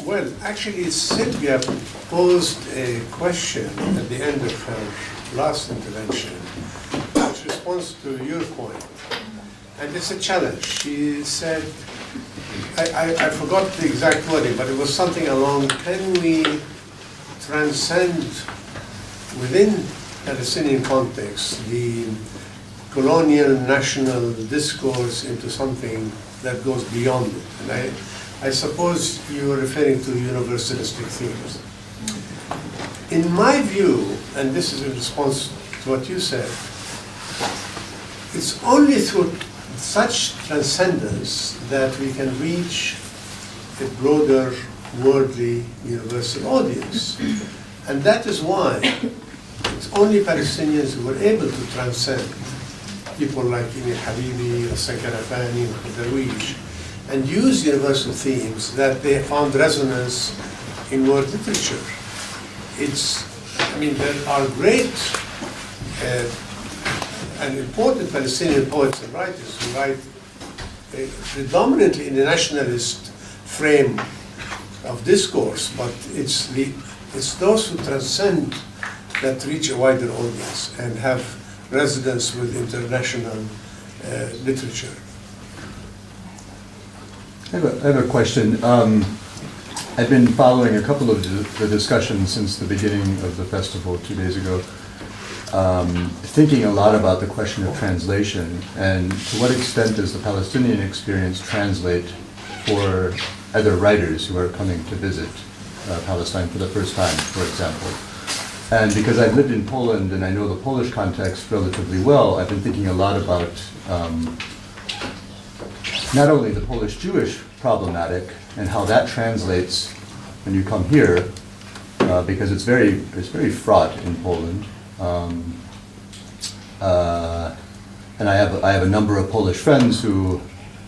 Speaker 4: Well, actually, Sylvia posed a question at the end of her last intervention, which responds to your point. And it's a challenge. She said, I forgot the exact wording, but it was something along, can we transcend within Palestinian context the colonial national discourse into something that goes beyond it? And I suppose you were referring to universalistic themes. In my view, and this is in response to what you said, it's only through such transcendence that we can reach a broader, worldly, universal audience. And that is why it's only Palestinians who were able to transcend people like Emil Habibi, or Sakarafani, or Darwish, and use universal themes that they found resonance in world literature. There are great and important Palestinian poets and writers who write predominantly in the nationalist frame of discourse, but it's those who transcend that reach a wider audience and have resonance with international literature.
Speaker 10: I have a question. I've been following a couple of the discussions since the beginning of the festival 2 days ago, thinking a lot about the question of translation and to what extent does the Palestinian experience translate for other writers who are coming to visit Palestine for the first time, for example. And because I've lived in Poland and I know the Polish context relatively well, I've been thinking a lot about not only the Polish-Jewish problematic and how that translates when you come here, because it's very fraught in Poland, And I have a number of Polish friends who,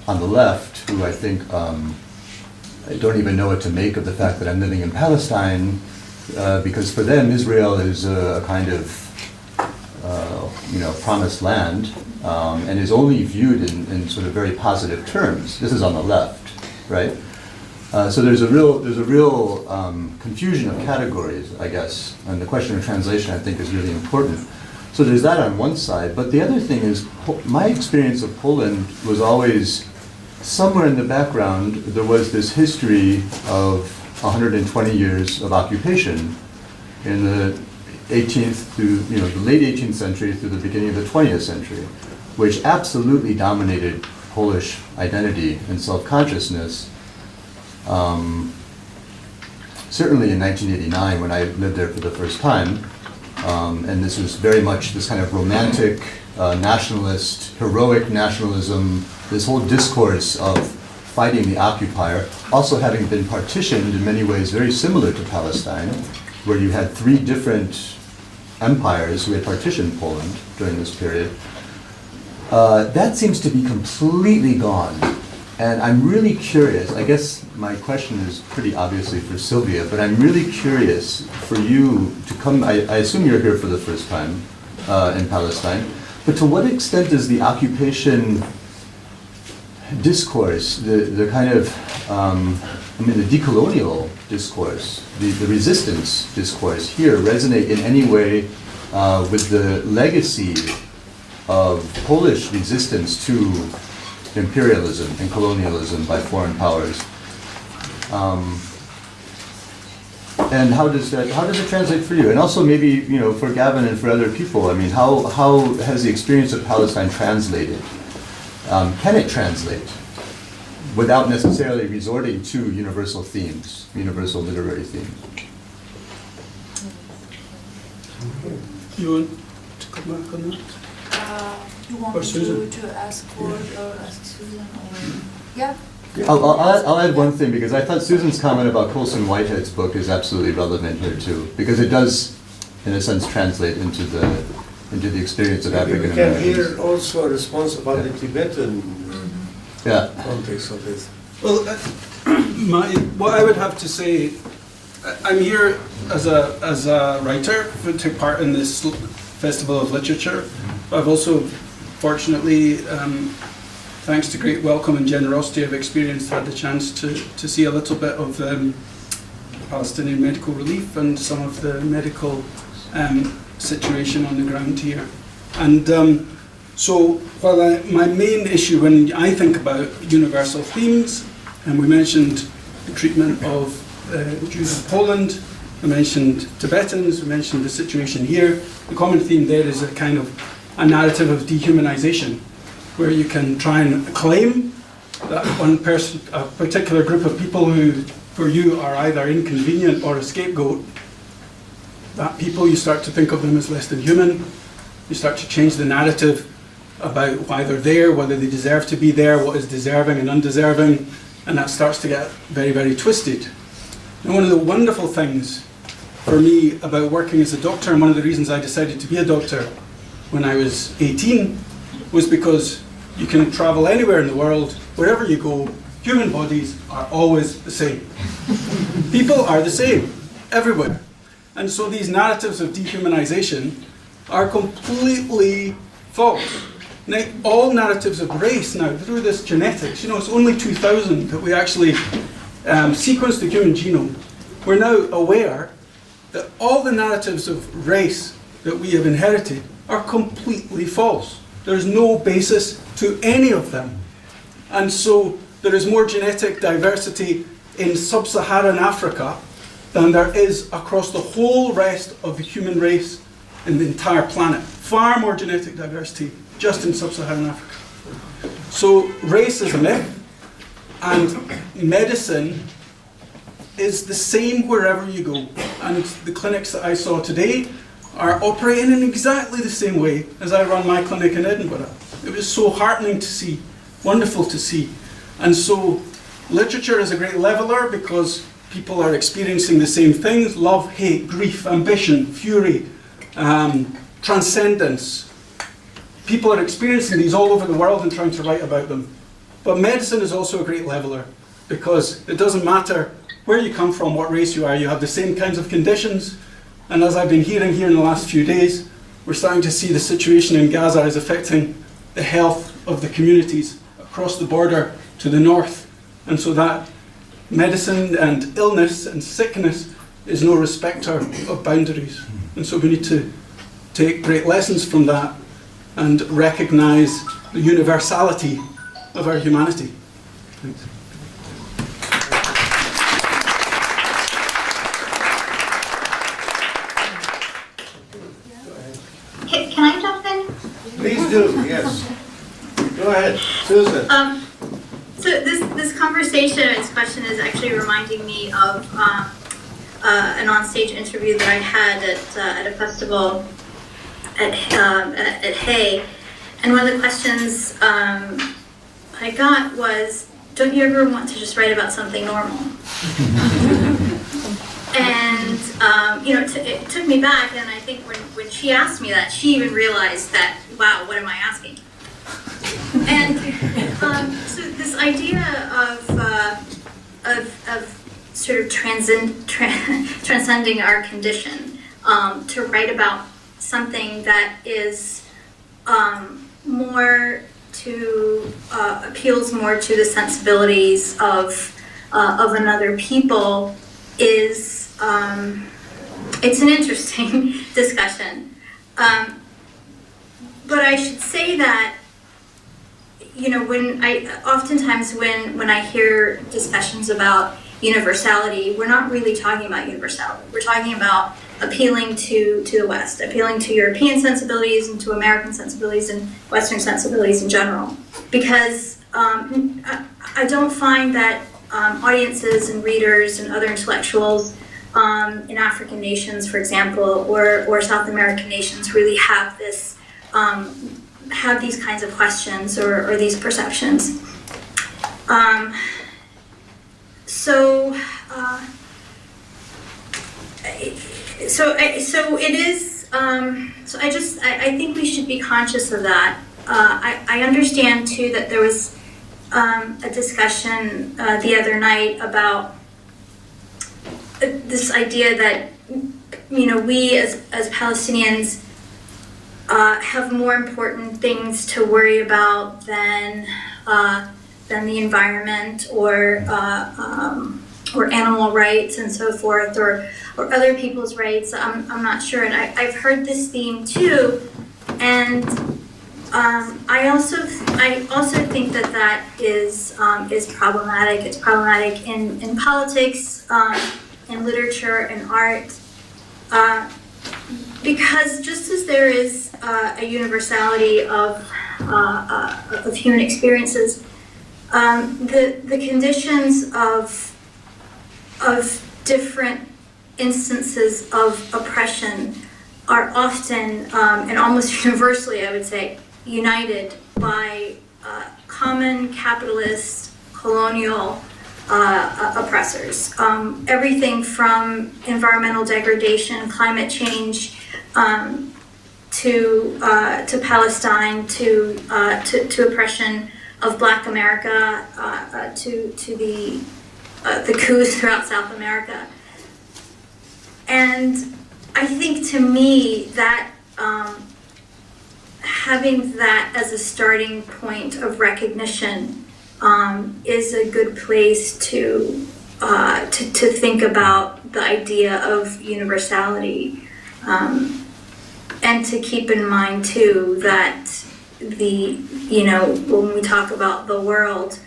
Speaker 10: on the left, who I think I don't even know what to make of the fact that I'm living in Palestine, because for them Israel is a kind of promised land, and is only viewed in sort of very positive terms. This is on the left, right? So there's a real confusion of categories, I guess, and the question of translation I think is really important. So there's that on one side, but the other thing is my experience of Poland was always somewhere in the background. There was this history of 120 years of occupation in the 18th to the late 18th century through the beginning of the 20th century, which absolutely dominated Polish identity and self-consciousness. Certainly in 1989 when I lived there for the first time, and this was very much this kind of romantic, nationalist, heroic nationalism, this whole discourse of fighting the occupier, also having been partitioned in many ways very similar to Palestine, where you had three different empires who had partitioned Poland during this period. That seems to be completely gone. And I'm really curious, I guess my question is pretty obviously for Sylvia, but I'm really curious for you to come, I assume you're here for the first time in Palestine, but to what extent does the occupation discourse, the kind of, the decolonial discourse, the resistance discourse here resonate in any way with the legacy of Polish resistance to imperialism and colonialism by foreign powers? And how does it translate for you? And also maybe, for Gavin and for other people, how has the experience of Palestine translated? Can it translate without necessarily resorting to universal themes, universal literary themes?
Speaker 7: You want to come back on that?
Speaker 2: You want
Speaker 7: Or
Speaker 2: me
Speaker 7: Susan?
Speaker 2: to ask Ford or ask Susan? Or yeah.
Speaker 10: I'll add one thing, because I thought Susan's comment about Colson Whitehead's book is absolutely relevant here too, because it does, in a sense, translate into the experience of African
Speaker 4: We can
Speaker 10: Americans.
Speaker 4: hear also a response about the Tibetan context of this.
Speaker 7: Well, what I would have to say, I'm here as a writer to take part in this Festival of Literature. I've also, fortunately, thanks to great welcome and generosity of experience, had the chance to see a little bit of Palestinian medical relief and some of the medical situation on the ground here. And so while my main issue when I think about universal themes, and we mentioned the treatment of Jews in Poland, we mentioned Tibetans, we mentioned the situation here, the common theme there is a kind of a narrative of dehumanization, where you can try and claim that one person, a particular group of people who for you are either inconvenient or a scapegoat, that people, you start to think of them as less than human, you start to change the narrative about why they're there, whether they deserve to be there, what is deserving and undeserving, and that starts to get very, very twisted. And one of the wonderful things for me about working as a doctor, and one of the reasons I decided to be a doctor when I was 18, was because you can travel anywhere in the world, wherever you go, human bodies are always the same. People are the same, everywhere. And so these narratives of dehumanization are completely false. Now, all narratives of race now, through this genetics, it's only 2000 that we actually sequenced the human genome. We're now aware that all the narratives of race that we have inherited are completely false. There's no basis to any of them. And so there is more genetic diversity in sub-Saharan Africa than there is across the whole rest of the human race in the entire planet. Far more genetic diversity just in sub-Saharan Africa. So race is a myth, and medicine is the same wherever you go. And the clinics that I saw today are operating in exactly the same way as I run my clinic in Edinburgh. It was so heartening to see, wonderful to see. And so literature is a great leveler because people are experiencing the same things: love, hate, grief, ambition, fury, transcendence. People are experiencing these all over the world and trying to write about them. But medicine is also a great leveler, because it doesn't matter where you come from, what race you are, you have the same kinds of conditions. And as I've been hearing here in the last few days, we're starting to see the situation in Gaza is affecting the health of the communities across the border to the north. And so that medicine and illness and sickness is no respecter of boundaries. And so we need to take great lessons from that and recognize the universality of our humanity. Thanks.
Speaker 3: Can I jump in?
Speaker 4: Please do, yes. Go ahead, Susan.
Speaker 3: So this conversation, this question is actually reminding me of an onstage interview that I had at a festival at Hay, and one of the questions I got was, "Don't you ever want to just write about something normal?" And it took me back, and I think when she asked me that, she even realized that, wow, what am I asking? And so this idea of sort of transcending our condition, to write about something that is more to appeals more to the sensibilities of another people is it's an interesting discussion. But I should say that, oftentimes when I hear discussions about universality, we're not really talking about universality. We're talking about appealing to the West, appealing to European sensibilities and to American sensibilities and Western sensibilities in general. Because I don't find that audiences and readers and other intellectuals in African nations, for example, or South American nations really have this have these kinds of questions or these perceptions. So it is. I think we should be conscious of that. I understand too that there was a discussion the other night about this idea that we as Palestinians have more important things to worry about than the environment or animal rights and so forth, or other people's rights. I'm not sure, and I've heard this theme too, and I also think that is problematic. It's problematic in politics, in literature, and art. Because just as there is a universality of human experiences, the conditions of different instances of oppression are often and almost universally, I would say, united by common capitalist colonial oppressors. Everything from environmental degradation, climate change, to Palestine, to oppression of Black America, to the coups throughout South America. And I think, to me, that having that as a starting point of recognition is a good place to think about the idea of universality, and to keep in mind too that when we talk about the world,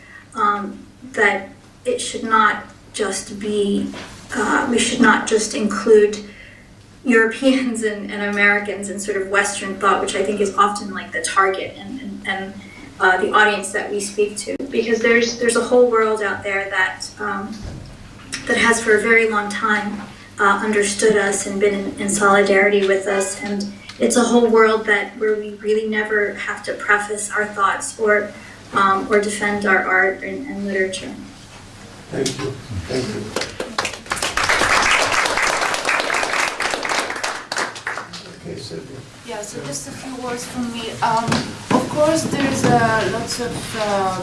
Speaker 3: that it should not just be we should not just include Europeans and Americans in sort of Western thought, which I think is often like the target and the audience that we speak to, because there's a whole world out there that has for a very long time understood us and been in solidarity with us, and it's a whole world where we really never have to preface our thoughts or defend our art and literature.
Speaker 4: Thank you. Thank you. Okay, Sylvia.
Speaker 2: Yeah, so just a few words from me. Of course, there's lots of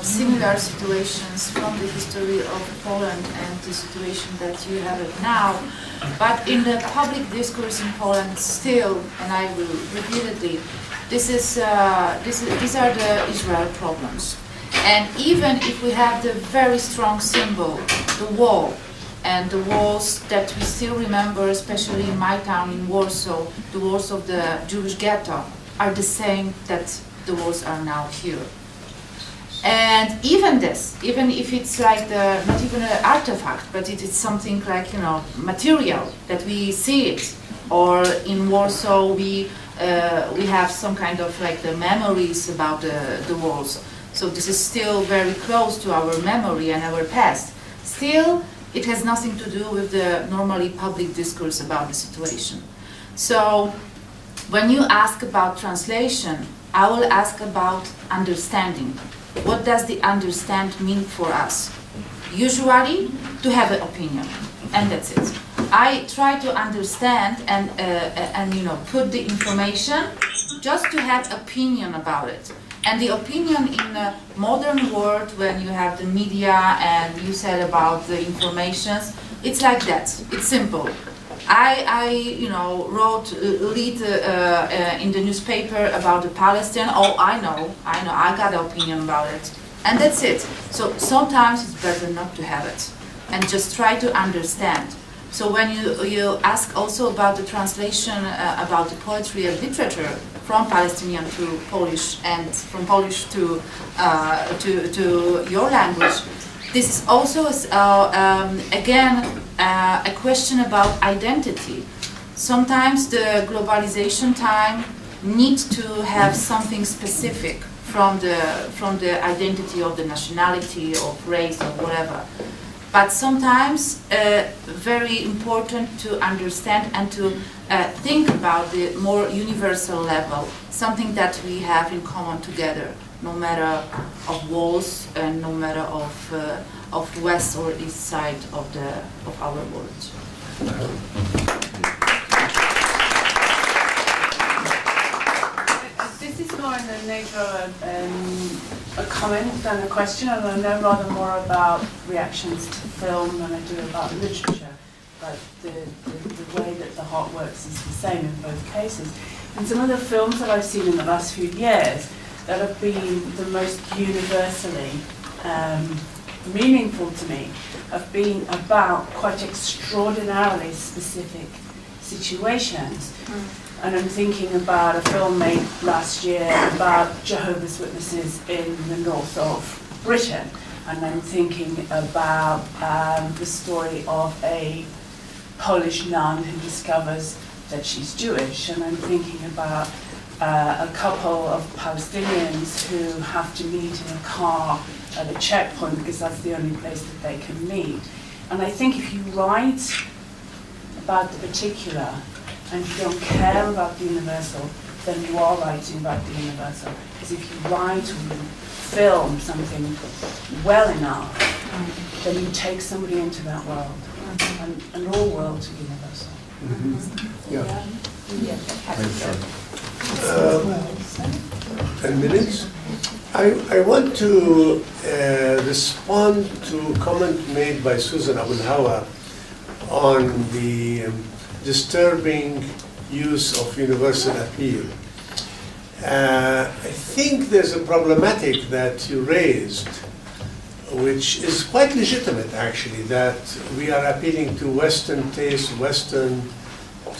Speaker 2: similar situations from the history of Poland and the situation that you have it now. But in the public discourse in Poland, still, and I will repeatedly, these are the Israel problems. And even if we have the very strong symbol, the wall, and the walls that we still remember, especially in my town in Warsaw, the walls of the Jewish ghetto, are the same that the walls are now here. And even this, even if it's like not even an artifact, but it is something like, material, that we see it. Or in Warsaw, we have some kind of like the memories about the walls. So this is still very close to our memory and our past. Still, it has nothing to do with the normally public discourse about the situation. So when you ask about translation, I will ask about understanding. What does the understand mean for us? Usually, to have an opinion, and that's it. I try to understand and put the information just to have opinion about it. And the opinion in a modern world, when you have the media and you said about the informations, it's like that. It's simple. I read in the newspaper about the Palestinian. Oh, I know, I got an opinion about it. And that's it. So sometimes it's better not to have it and just try to understand. So when you ask also about the translation about the poetry and literature from Palestinian to Polish and from Polish to your language, this is also again a question about identity. Sometimes the globalization time needs to have something specific from the identity of the nationality, of race, or whatever. But sometimes very important to understand and to think about the more universal level, something that we have in common together, no matter of walls and no matter of west or east side of our world.
Speaker 11: This is more in the nature of a comment than a question, and I know rather more about reactions to film than I do about literature, but the way that the heart works is the same in both cases. And some of the films that I've seen in the last few years that have been the most universally meaningful to me have been about quite extraordinarily specific situations. And I'm thinking about a film made last year about Jehovah's Witnesses in the north of Britain. And I'm thinking about the story of a Polish nun who discovers that she's Jewish. And I'm thinking about a couple of Palestinians who have to meet in a car at a checkpoint because that's the only place that they can meet. And I think if you write about the particular and you don't care about the universal, then you are writing about the universal. Because if you write or you film something well enough, then you take somebody into that world. And all worlds are universal.
Speaker 4: Yeah. 10 minutes. I want to respond to a comment made by Susan Abulhawa on the disturbing use of universal appeal. I think there's a problematic that you raised, which is quite legitimate actually, that we are appealing to Western taste, Western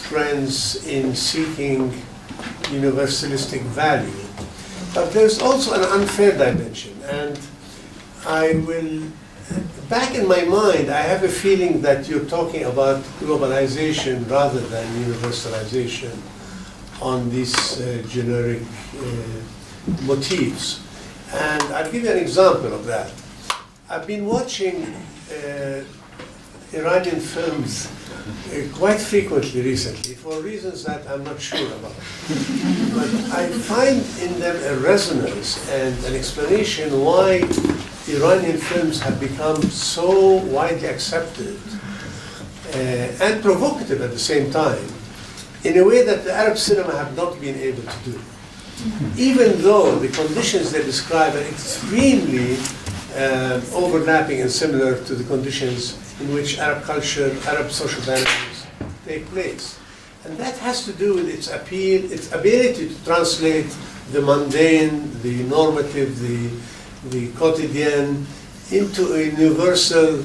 Speaker 4: trends in seeking universalistic value. But there's also an unfair dimension, and I will, back in my mind, I have a feeling that you're talking about globalization rather than universalization on these generic motifs. And I'll give you an example of that. I've been watching Iranian films quite frequently recently for reasons that I'm not sure about. But I find in them a resonance and an explanation why Iranian films have become so widely accepted and provocative at the same time in a way that the Arab cinema have not been able to do. Even though the conditions they describe are extremely overlapping and similar to the conditions in which Arab culture, Arab social dynamics take place. And that has to do with its appeal, its ability to translate the mundane, the normative, the quotidian into a universal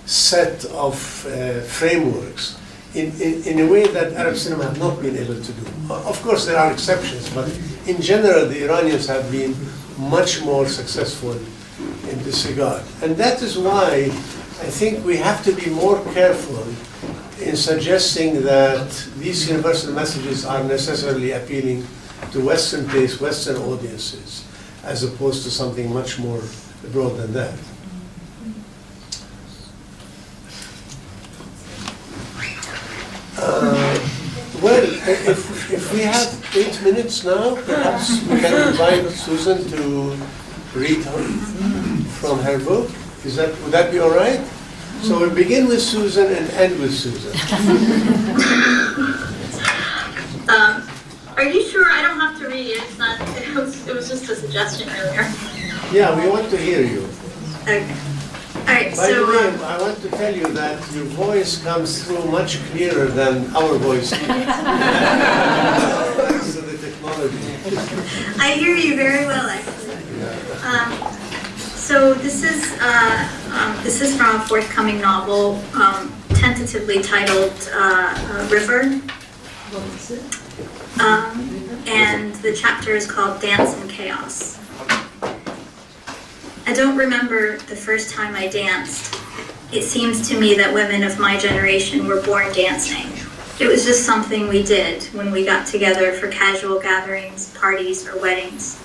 Speaker 4: set of frameworks in a way that Arab cinema have not been able to do. Of course, there are exceptions, but in general, the Iranians have been much more successful in this regard. And that is why I think we have to be more careful in suggesting that these universal messages are necessarily appealing to Western tastes, Western audiences, as opposed to something much more broad than that. Well, if we have 8 minutes now, perhaps we can invite Susan to read from her book. Would that be all right? So we'll begin with Susan and end with Susan.
Speaker 3: Are you sure I don't have to read it? It's not, it was just a suggestion earlier.
Speaker 4: Yeah, we want to hear you.
Speaker 3: Okay. All right,
Speaker 4: By the way, I want to tell you that your voice comes through much clearer than our voice. Thanks to the technology.
Speaker 3: I hear you very well, actually. So this is from a forthcoming novel, tentatively titled River. And the chapter is called Dance and Chaos. I don't remember the first time I danced. It seems to me that women of my generation were born dancing. It was just something we did when we got together for casual gatherings, parties, or weddings.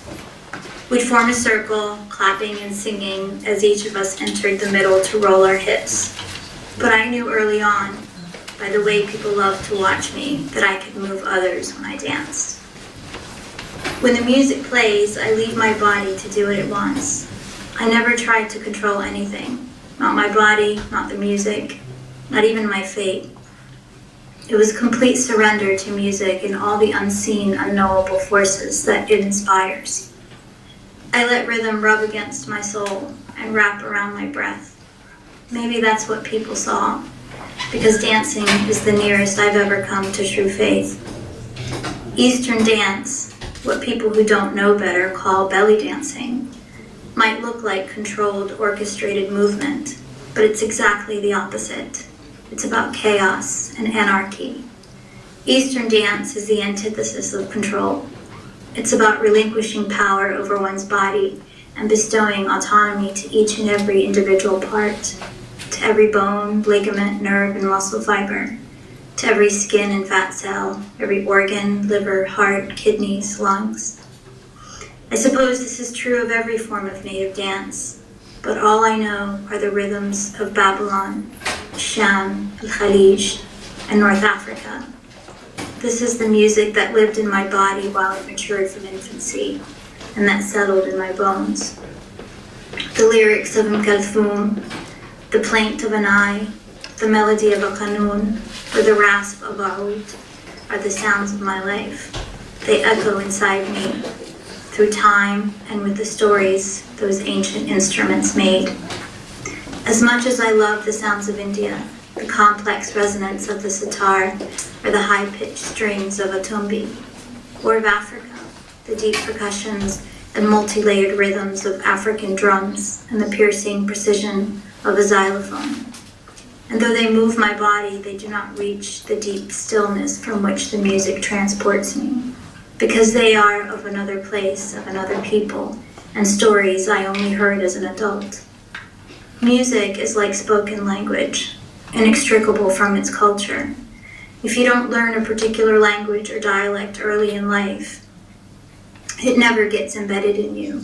Speaker 3: We'd form a circle, clapping and singing as each of us entered the middle to roll our hips. But I knew early on, by the way people loved to watch me, that I could move others when I danced. When the music plays, I leave my body to do what it wants. I never tried to control anything. Not my body, not the music, not even my fate. It was complete surrender to music and all the unseen, unknowable forces that it inspires. I let rhythm rub against my soul and wrap around my breath. Maybe that's what people saw, because dancing is the nearest I've ever come to true faith. Eastern dance, what people who don't know better call belly dancing, might look like controlled, orchestrated movement, but it's exactly the opposite. It's about chaos and anarchy. Eastern dance is the antithesis of control. It's about relinquishing power over one's body and bestowing autonomy to each and every individual part, to every bone, ligament, nerve, and muscle fiber, to every skin and fat cell, every organ, liver, heart, kidneys, lungs. I suppose this is true of every form of native dance, but all I know are the rhythms of Babylon, Sham, Al-Khalij, and North Africa. This is the music that lived in my body while it matured from infancy, and that settled in my bones. The lyrics of Kulthum, the plaint of an eye, the melody of a qanun, or the rasp of a oud are the sounds of my life. They echo inside me, through time and with the stories those ancient instruments made. As much as I love the sounds of India, the complex resonance of the sitar, or the high-pitched strings of a tumbi, or of Africa, the deep percussions and multi-layered rhythms of African drums, and the piercing precision of a xylophone. And though they move my body, they do not reach the deep stillness from which the music transports me, because they are of another place, of another people, and stories I only heard as an adult. Music is like spoken language, inextricable from its culture. If you don't learn a particular language or dialect early in life, it never gets embedded in you,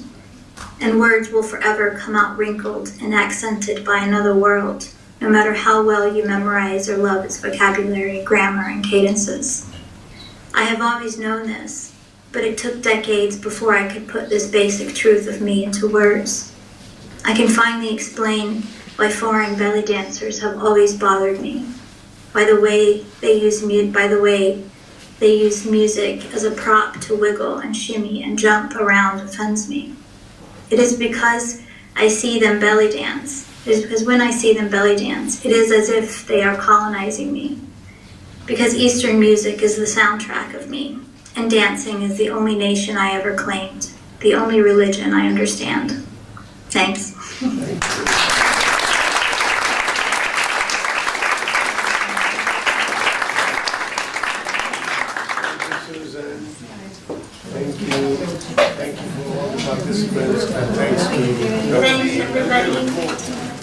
Speaker 3: and words will forever come out wrinkled and accented by another world, no matter how well you memorize or love its vocabulary, grammar, and cadences. I have always known this, but it took decades before I could put this basic truth of me into words. I can finally explain why foreign belly dancers have always bothered me, by the way they use music as a prop to wiggle and shimmy and jump around offends me. It is because I see them belly dance. It is because when I see them belly dance, it is as if they are colonizing me. Because Eastern music is the soundtrack of me, and dancing is the only nation I ever claimed, the only religion I understand. Thanks.
Speaker 4: Susan. Thank you. Thank you for all the participants, and thanks to
Speaker 3: Thanks, everybody.